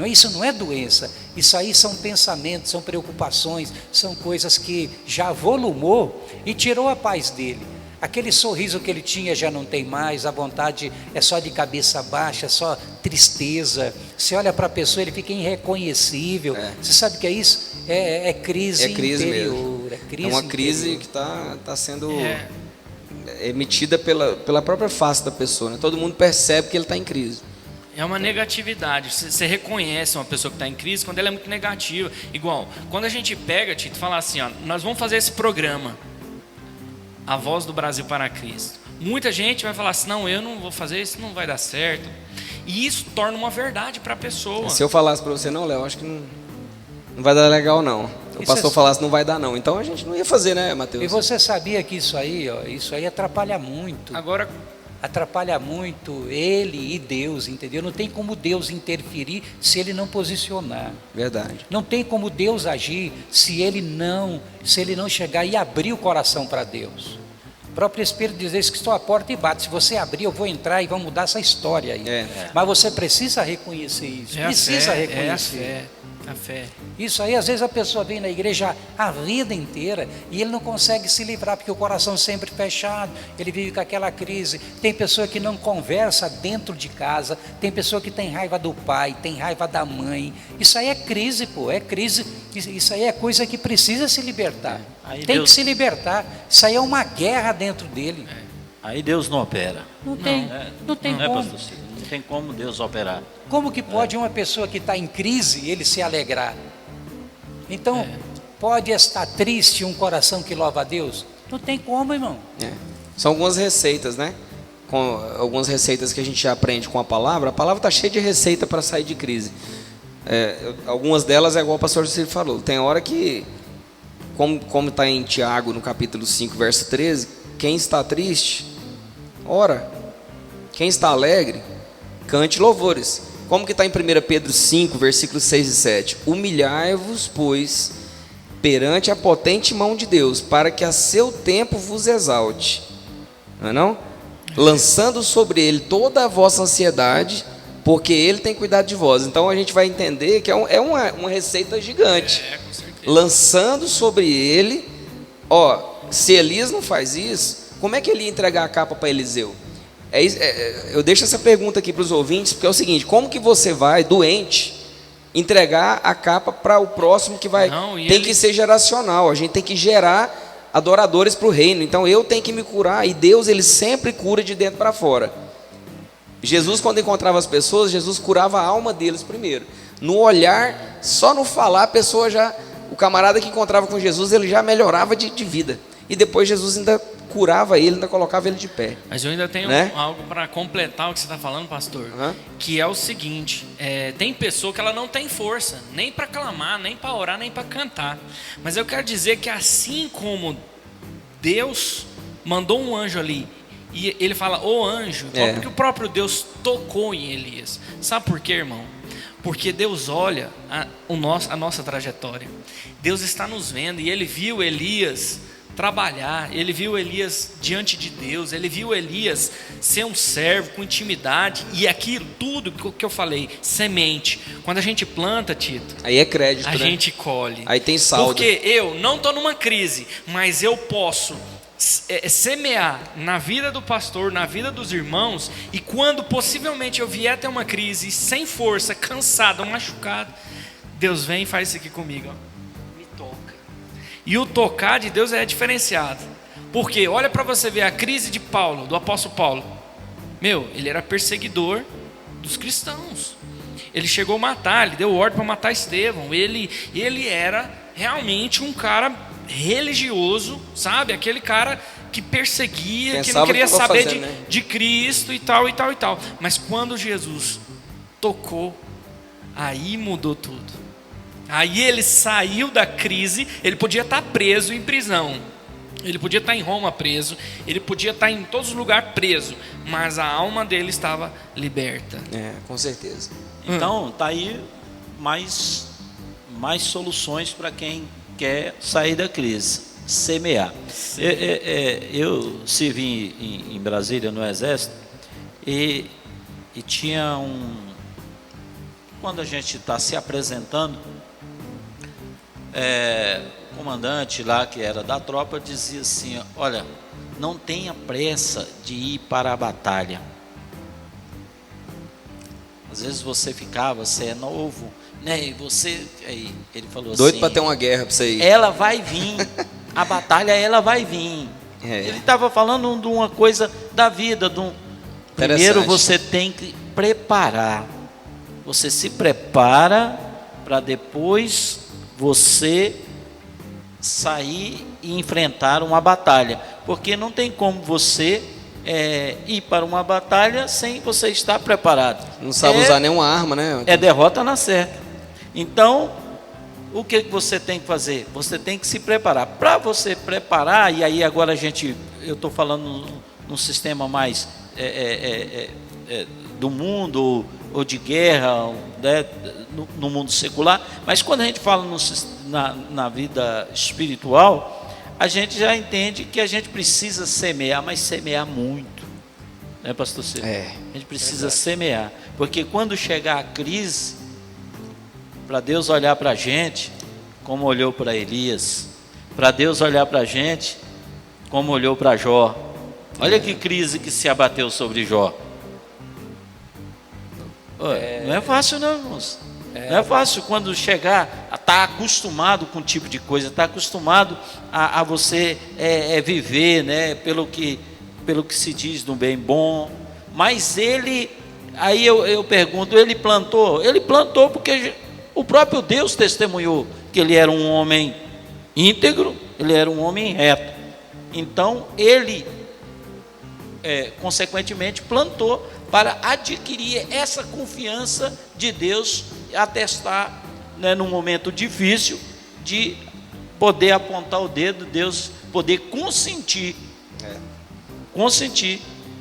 Isso não é doença. Isso aí são pensamentos, são preocupações, são coisas que já volumou e tirou a paz dele. Aquele sorriso que ele tinha já não tem mais, a vontade é só de cabeça baixa, é só tristeza. Você olha para a pessoa, ele fica irreconhecível. Você sabe o que é isso? É crise interior. É uma crise que está sendo emitida pela própria face da pessoa, né? Todo mundo percebe que ele está em crise. É uma negatividade. Você reconhece uma pessoa que está em crise quando ela é muito negativa. Igual, quando a gente pega, Tito, fala assim, ó, nós vamos fazer esse programa, A Voz do Brasil para Cristo. Muita gente vai falar assim, não, eu não vou fazer isso, não vai dar certo. E isso torna uma verdade para a pessoa. Se eu falasse para você, não, Léo, acho que não vai dar legal não. O pastor falasse, não vai dar não. Então a gente não ia fazer, né, Mateus? E você sabia que isso aí atrapalha muito. Agora, atrapalha muito ele e Deus, entendeu? Não tem como Deus interferir se ele não posicionar. Verdade. Não tem como Deus agir se ele não chegar e abrir o coração para Deus. O próprio Espírito diz: eis que estou à porta e bato. Se você abrir, eu vou entrar e vamos mudar essa história aí. Mas você precisa reconhecer isso. Precisa reconhecer. A fé. Isso aí, às vezes a pessoa vem na igreja a vida inteira e ele não consegue se livrar porque o coração sempre fechado, ele vive com aquela crise. Tem pessoa que não conversa dentro de casa, tem pessoa que tem raiva do pai, tem raiva da mãe. Isso aí é crise, pô, é crise. Isso aí é coisa que precisa se libertar. Tem que se libertar. Isso aí é uma guerra dentro dele. Aí Deus não opera. Não tem como. Pastor Ciro? Não tem como Deus operar. Como que pode uma pessoa que está em crise, ele se alegrar? Então, pode estar triste um coração que louva a Deus? Não tem como, irmão. São algumas receitas, né? Com algumas receitas que a gente aprende com a palavra. A palavra está cheia de receita para sair de crise. Algumas delas é igual o pastor Ciro falou. Tem hora que, como está em Tiago, no capítulo 5, verso 13, quem está triste, ora. Quem está alegre, cante louvores. Como que está em 1 Pedro 5, versículos 6 e 7? Humilhai-vos, pois, perante a potente mão de Deus, para que a seu tempo vos exalte. Não é não? Lançando sobre ele toda a vossa ansiedade, porque ele tem cuidado de vós. Então a gente vai entender que é uma receita gigante. Com certeza. Lançando sobre ele, se Elias não faz isso, como é que ele ia entregar a capa para Eliseu? Eu deixo essa pergunta aqui para os ouvintes, porque é o seguinte: como que você vai, doente, entregar a capa para o próximo que vai? Que ser geracional, a gente tem que gerar adoradores para o reino. Então eu tenho que me curar, e Deus, ele sempre cura de dentro para fora. Jesus, quando encontrava as pessoas, Jesus curava a alma deles primeiro. No olhar, só no falar, a pessoa o camarada que encontrava com Jesus, ele já melhorava de vida. E depois Jesus ainda curava ele, ainda colocava ele de pé. Mas eu ainda tenho algo para completar o que você está falando, pastor, que é o seguinte: tem pessoa que ela não tem força, nem para clamar, nem para orar, nem para cantar. Mas eu quero dizer que assim como Deus mandou um anjo ali, e ele fala, ô anjo, porque o próprio Deus tocou em Elias. Sabe por quê, irmão? Porque Deus olha a nossa trajetória. Deus está nos vendo, e ele viu Elias trabalhar, ele viu Elias diante de Deus, ele viu Elias ser um servo com intimidade, e aquilo tudo que eu falei, semente, quando a gente planta, Tito, aí é crédito, a gente colhe, aí tem saldo. Porque eu não estou numa crise, mas eu posso semear na vida do pastor, na vida dos irmãos, e quando possivelmente eu vier ter uma crise, sem força, cansado, machucado, Deus vem e faz isso aqui comigo, me toca. E o tocar de Deus é diferenciado. Porque olha para você ver a crise de Paulo, do apóstolo Paulo. Ele era perseguidor dos cristãos. Ele chegou a matar, ele deu ordem para matar Estevão. Ele era realmente um cara religioso, sabe? Aquele cara que perseguia, pensava que não queria saber fazendo, de Cristo e tal, e tal, e tal. Mas quando Jesus tocou, aí mudou tudo. Aí ele saiu da crise. Ele podia estar preso em prisão, ele podia estar em Roma preso, ele podia estar em todos os lugares preso, mas a alma dele estava liberta. Com certeza. Então tá aí mais soluções para quem quer sair da crise: semear. Eu servi em Brasília no Exército, e tinha quando a gente está se apresentando, o comandante lá, que era da tropa, dizia assim: olha, não tenha pressa de ir para a batalha. Às vezes você é novo, né? E você, aí ele falou doido assim: para ter uma guerra para você ir. Ela vai vir, a batalha ela vai vir. Ele estava falando de uma coisa da vida. Primeiro você tem que preparar. Você se prepara para depois você sair e enfrentar uma batalha, porque não tem como você ir para uma batalha sem você estar preparado. Não sabe usar nenhuma arma, né? É derrota na certa. Então, o que você tem que fazer? Você tem que se preparar. Para você preparar, e aí agora eu estou falando num sistema mais do mundo ou de guerra, né, no mundo secular, mas quando a gente fala na vida espiritual, a gente já entende que a gente precisa semear, mas semear muito, né, pastor Ciro? A gente precisa semear, porque quando chegar a crise, para Deus olhar para a gente como olhou para Elias, para Deus olhar para a gente como olhou para Jó. Olha que crise que se abateu sobre Jó. Não é fácil não, irmãos. Não é fácil quando chegar, está acostumado com um tipo de coisa, está acostumado a você viver, né, pelo que se diz do bem bom. Mas aí eu pergunto, ele plantou? Ele plantou porque o próprio Deus testemunhou que ele era um homem íntegro, ele era um homem reto. Então ele, consequentemente, plantou para adquirir essa confiança de Deus, atestar, né, num momento difícil, de poder apontar o dedo, Deus poder consentir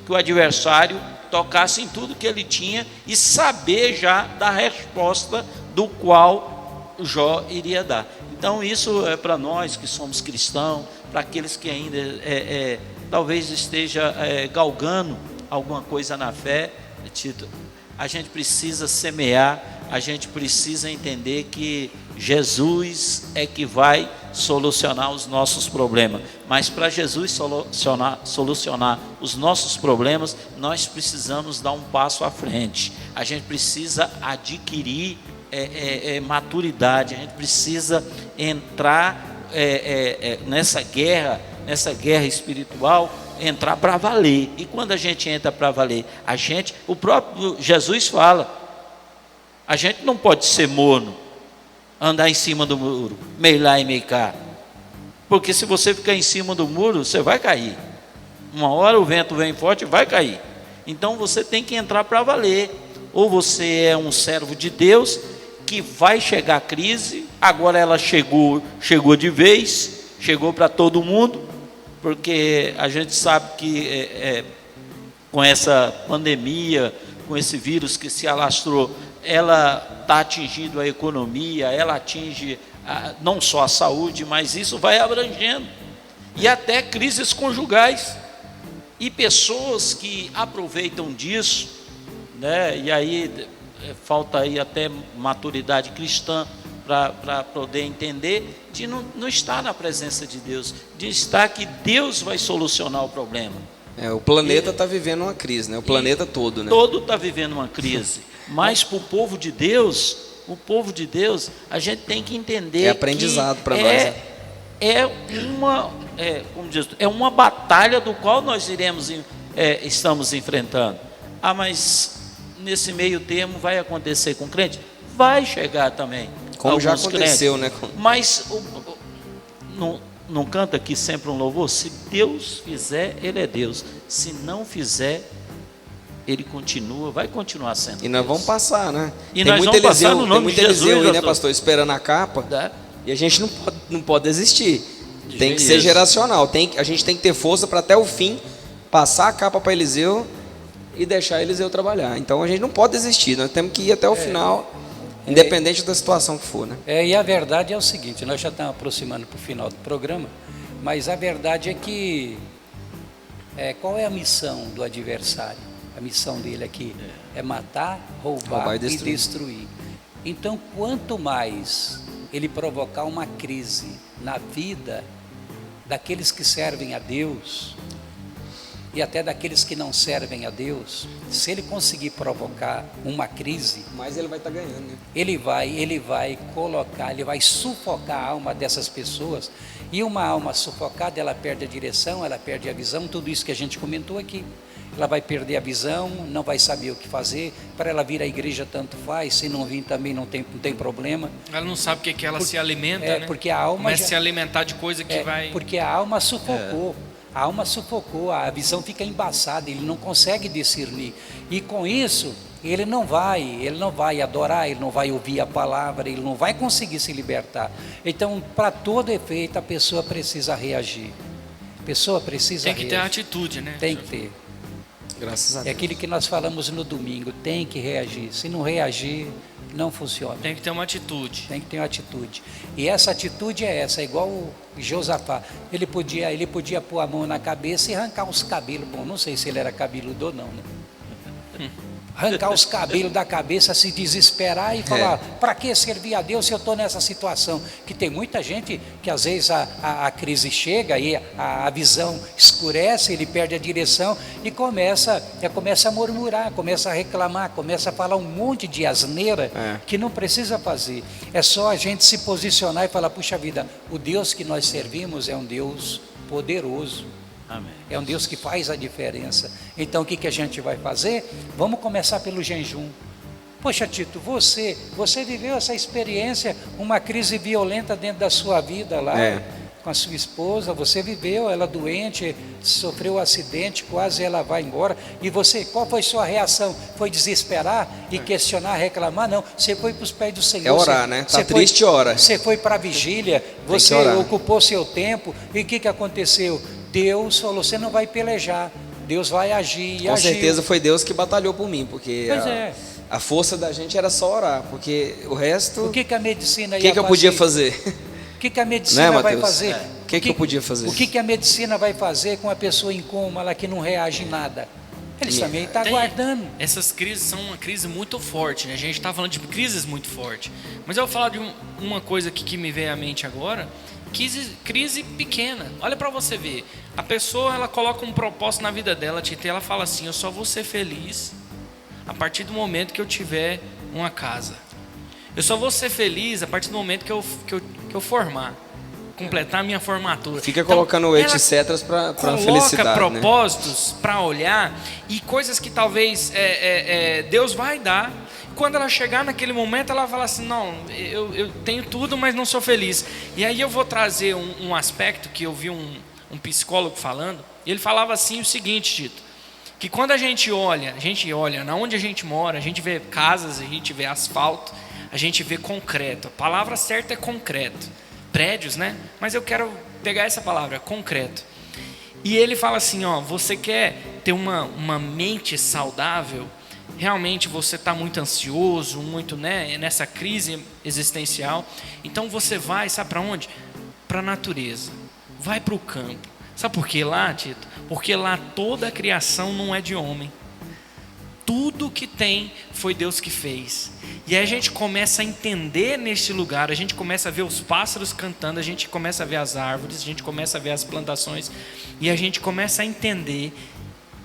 que o adversário tocasse em tudo que ele tinha e saber já da resposta do qual Jó iria dar. Então isso é para nós que somos cristãos, para aqueles que ainda talvez esteja galgando alguma coisa na fé, Tito, a gente precisa semear, a gente precisa entender que Jesus é que vai solucionar os nossos problemas. Mas para Jesus solucionar os nossos problemas, nós precisamos dar um passo à frente. A gente precisa adquirir maturidade, a gente precisa entrar nessa guerra espiritual, entrar para valer. E quando a gente entra para valer, o próprio Jesus fala, a gente não pode ser morno, andar em cima do muro, meio lá e meio cá, porque se você ficar em cima do muro, você vai cair. Uma hora o vento vem forte e vai cair. Então você tem que entrar para valer. Ou você é um servo de Deus, que vai chegar a crise, agora ela chegou de vez, chegou para todo mundo, porque a gente sabe que com essa pandemia, com esse vírus que se alastrou, ela está atingindo a economia, ela atinge não só a saúde, mas isso vai abrangendo, e até crises conjugais, e pessoas que aproveitam disso, né? E aí falta aí até maturidade cristã para poder entender, de não estar na presença de Deus, de estar que Deus vai solucionar o problema. O planeta está vivendo uma crise, né? O planeta todo, né? Todo está vivendo uma crise. Mas para o povo de Deus, a gente tem que entender. É aprendizado para nós. Né? É uma batalha do qual nós estamos enfrentando. Mas nesse meio termo vai acontecer com o crente? Vai chegar também. Como já aconteceu, crentes, né? Mas não canta aqui sempre um louvor? Se Deus fizer, Ele é Deus. Se não fizer, Ele vai continuar sendo. E nós vamos passar, né? E nós vamos passar no nome de Jesus, aí, né, pastor? Esperando a capa. E a gente não pode desistir. Tem que ser geracional. A gente tem que ter força para até o fim passar a capa para Eliseu e deixar Eliseu trabalhar. Então a gente não pode desistir. Nós temos que ir até o final. Independente da situação que for, né? E a verdade é o seguinte, nós já estamos aproximando para o final do programa, mas a verdade é que qual é a missão do adversário? A missão dele aqui é matar, roubar e destruir. Então, quanto mais ele provocar uma crise na vida daqueles que servem a Deus e até daqueles que não servem a Deus, se ele conseguir provocar uma crise, mas ele vai estar ganhando, né? Ele vai sufocar a alma dessas pessoas, e uma alma sufocada, ela perde a direção, ela perde a visão, tudo isso que a gente comentou aqui. Ela vai perder a visão, não vai saber o que fazer, para ela vir à igreja tanto faz, se não vir também não tem problema. Ela não sabe o que ela se alimenta, né? Porque a alma começa a se alimentar de coisa que vai... Porque a alma sufocou. A alma sufocou, a visão fica embaçada, ele não consegue discernir. E com isso, ele não vai adorar, ele não vai ouvir a palavra, ele não vai conseguir se libertar. Então, para todo efeito, a pessoa precisa reagir. A pessoa precisa Tem que ter reagir. atitude, né? Tem que ter. Graças a É Deus. aquilo que nós falamos no domingo, tem que reagir. Se não reagir, não funciona. Tem que ter uma atitude. Tem que ter uma atitude. E essa atitude é essa, é igual o Josafá. Ele podia pôr a mão na cabeça e arrancar os cabelos. Bom, não sei se ele era cabeludo ou não, né? Arrancar os cabelos da cabeça, se desesperar e falar, para que servir a Deus se eu estou nessa situação? Que tem muita gente que às vezes a crise chega e a visão escurece, ele perde a direção e começa a murmurar, começa a reclamar, começa a falar um monte de asneira que não precisa fazer. É só a gente se posicionar e falar, puxa vida, o Deus que nós servimos é um Deus poderoso. Amém. É um Deus que faz a diferença. Então o que a gente vai fazer? Vamos começar pelo jejum. Poxa, Tito, você viveu essa experiência, uma crise violenta dentro da sua vida lá, com a sua esposa, você viveu, ela doente, sofreu um acidente, quase ela vai embora, e você, qual foi sua reação? Foi desesperar e questionar, reclamar? Não, você foi para os pés do Senhor. É orar, né? Tá triste, ora. Você foi para a vigília, você ocupou seu tempo, e o que aconteceu? Deus falou, você não vai pelejar, Deus vai agir. Com certeza foi Deus que batalhou por mim, porque a força da gente era só orar, porque o resto... O que a medicina ia fazer? O que eu podia fazer? O que a medicina vai fazer? O que eu podia fazer? O que a medicina vai fazer com uma pessoa em coma, lá que não reage em nada? Eles também estão aguardando. Essas crises são uma crise muito forte, né? A gente está falando de crises muito fortes. Mas eu vou falar de uma coisa aqui que me veio à mente agora. Crise pequena. Olha para você ver. A pessoa, ela coloca um propósito na vida dela, Tito, e ela fala assim, eu só vou ser feliz a partir do momento que eu tiver uma casa. Eu só vou ser feliz a partir do momento que eu formar, completar a minha formatura. Fica colocando etc para felicidade, coloca propósitos, né, para olhar, e coisas que talvez Deus vai dar. Quando ela chegar naquele momento, ela vai falar assim, não, eu tenho tudo, mas não sou feliz. E aí eu vou trazer um aspecto que eu vi um psicólogo falando, e ele falava assim o seguinte, Tito, que quando a gente olha na onde a gente mora, a gente vê casas, a gente vê asfalto, a gente vê concreto. A palavra certa é concreto. Prédios, né? Mas eu quero pegar essa palavra, concreto. E ele fala assim, ó, você quer ter uma mente saudável? Realmente você está muito ansioso, muito, né, nessa crise existencial. Então você vai, sabe para onde? Para a natureza. Vai para o campo. Sabe por que lá, Tito? Porque lá toda a criação não é de homem. Tudo que tem foi Deus que fez. E aí a gente começa a entender neste lugar, a gente começa a ver os pássaros cantando, a gente começa a ver as árvores, a gente começa a ver as plantações, e a gente começa a entender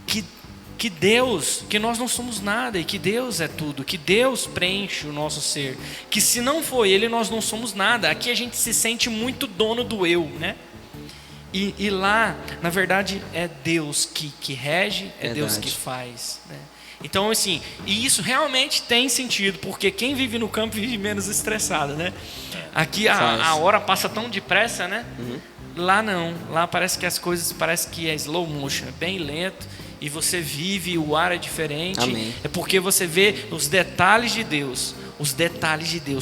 que Deus, que nós não somos nada, e que Deus é tudo, que Deus preenche o nosso ser, que se não for Ele, nós não somos nada. Aqui a gente se sente muito dono do eu, né? E lá, na verdade, é Deus que rege, é Deus que faz, né? Então, assim, e isso realmente tem sentido, porque quem vive no campo vive menos estressado, né? Aqui a hora passa tão depressa, né? Lá não, lá parece que as coisas, parece que é slow motion, é bem lento, e você vive, o ar é diferente. Amém. É porque você vê os detalhes de Deus,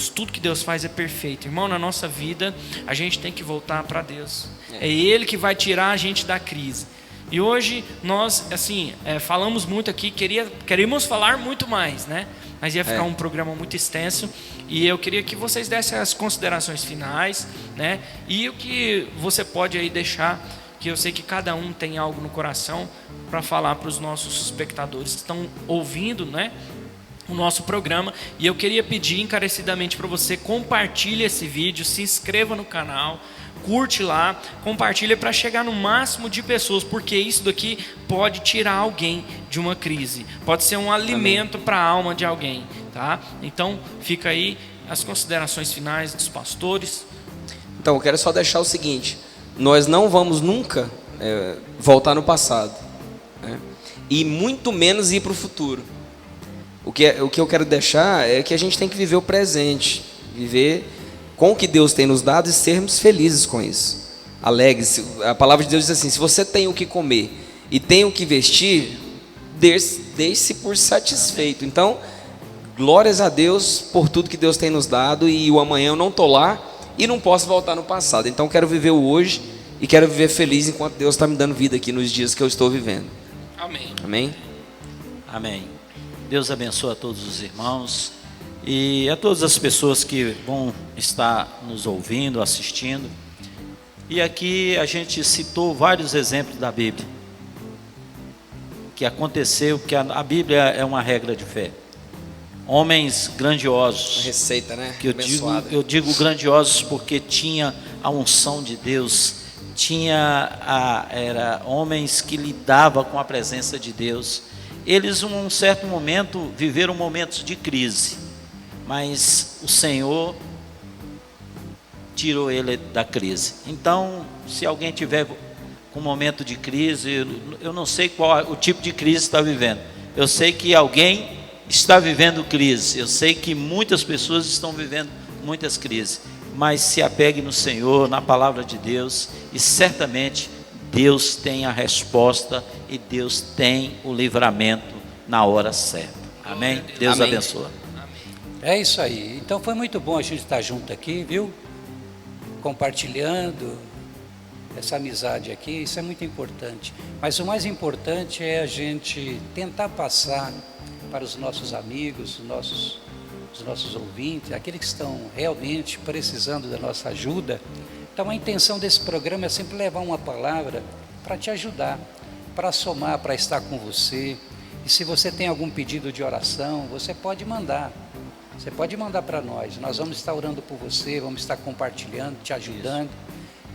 tudo que Deus faz é perfeito. Irmão, na nossa vida, a gente tem que voltar para Deus, é Ele que vai tirar a gente da crise. E hoje nós, assim, falamos muito aqui, queríamos falar muito mais, né? Mas ia ficar um programa muito extenso, e eu queria que vocês dessem as considerações finais, né? E o que você pode aí deixar, que eu sei que cada um tem algo no coração para falar para os nossos espectadores que estão ouvindo, né, o nosso programa. E eu queria pedir encarecidamente para você, compartilhe esse vídeo, se inscreva no canal, curte lá, compartilha para chegar no máximo de pessoas, porque isso daqui pode tirar alguém de uma crise, pode ser um alimento para a alma de alguém, tá? Então fica aí as considerações finais dos pastores. Então eu quero só deixar o seguinte: nós não vamos nunca voltar no passado, né? E muito menos ir para o futuro. O que eu quero deixar é que a gente tem que viver o presente, viver com o que Deus tem nos dado e sermos felizes com isso. Alegre-se. A palavra de Deus diz assim: se você tem o que comer e tem o que vestir, deixe-se por satisfeito. Então, glórias a Deus por tudo que Deus tem nos dado, e o amanhã eu não estou lá e não posso voltar no passado. Então, quero viver o hoje e quero viver feliz enquanto Deus está me dando vida aqui nos dias que eu estou vivendo. Amém. Amém? Amém. Deus abençoe a todos os irmãos e a todas as pessoas que vão estar nos ouvindo, assistindo. E aqui a gente citou vários exemplos da Bíblia, que aconteceu, que a Bíblia é uma regra de fé. Homens grandiosos, Receita, né? que eu digo grandiosos porque tinha a unção de Deus, era homens que lidavam com a presença de Deus. Eles, em um certo momento, viveram momentos de crise, mas o Senhor tirou ele da crise. Então, se alguém tiver com um momento de crise, eu não sei qual o tipo de crise está vivendo. Eu sei que alguém está vivendo crise. Eu sei que muitas pessoas estão vivendo muitas crises. Mas se apegue no Senhor, na palavra de Deus, e certamente Deus tem a resposta e Deus tem o livramento na hora certa. Amém? Deus Amém. abençoe. É isso aí. Então foi muito bom a gente estar junto aqui, viu? Compartilhando essa amizade aqui, isso é muito importante. Mas o mais importante é a gente tentar passar para os nossos amigos, os nossos ouvintes, aqueles que estão realmente precisando da nossa ajuda. Então a intenção desse programa é sempre levar uma palavra para te ajudar, para somar, para estar com você. E se você tem algum pedido de oração, você pode mandar. Você pode mandar para nós. Nós vamos estar orando por você, vamos estar compartilhando, te ajudando.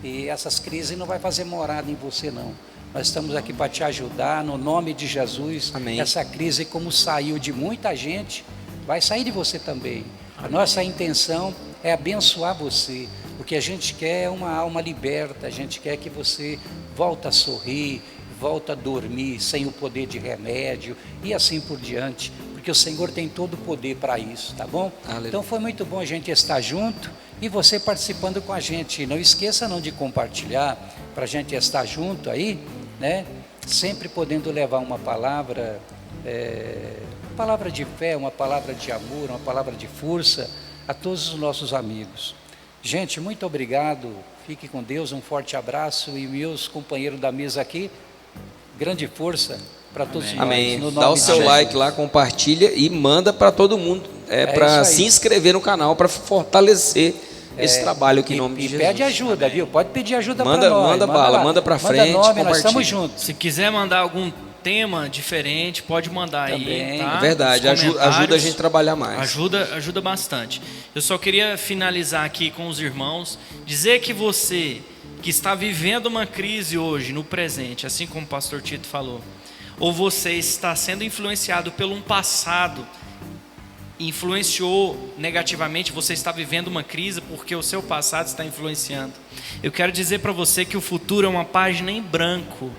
E essas crises não vai fazer morada em você, não. Nós estamos aqui para te ajudar, no nome de Jesus. Amém. Essa crise, como saiu de muita gente, vai sair de você também. A nossa intenção é abençoar você. O que a gente quer é uma alma liberta. A gente quer que você volte a sorrir, volte a dormir sem o poder de remédio e assim por diante. Porque o Senhor tem todo o poder para isso, tá bom? Aleluia. Então foi muito bom a gente estar junto e você participando com a gente. Não esqueça não de compartilhar para a gente estar junto aí, né? Sempre podendo levar uma palavra de fé, uma palavra de amor, uma palavra de força a todos os nossos amigos. Gente, muito obrigado. Fique com Deus, um forte abraço e meus companheiros da mesa aqui, grande força para todos nós. Amém. No Dá nome o de seu Jesus. like lá, compartilha e manda para todo mundo. Para isso aí. se inscrever no canal, para fortalecer esse trabalho aqui em nome de Jesus. Pede ajuda, viu? Pode pedir ajuda para Manda- nós. manda bala, lá. manda pra frente, Manda nome, nós compartilha. estamos juntos. Se quiser mandar algum tema diferente, pode mandar Também. aí, tá? É verdade, Nos ajuda a comentários. gente a trabalhar mais. Ajuda bastante. Eu só queria finalizar aqui com os irmãos, dizer que você que está vivendo uma crise hoje, no presente, assim como o pastor Tito falou, ou você está sendo influenciado por um passado, influenciou negativamente, você está vivendo uma crise porque o seu passado está influenciando. Eu quero dizer para você que o futuro é uma página em branco,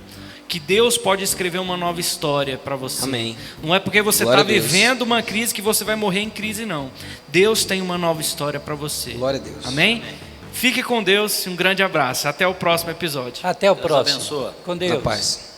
que Deus pode escrever uma nova história para você. Amém. Não é porque você Glória está a Deus. vivendo uma crise que você vai morrer em crise, não. Deus tem uma nova história para você. Glória a Deus. Amém? Fique com Deus, um grande abraço. Até o próximo episódio. Até o Deus próximo. abençoe. Com Deus. Na paz.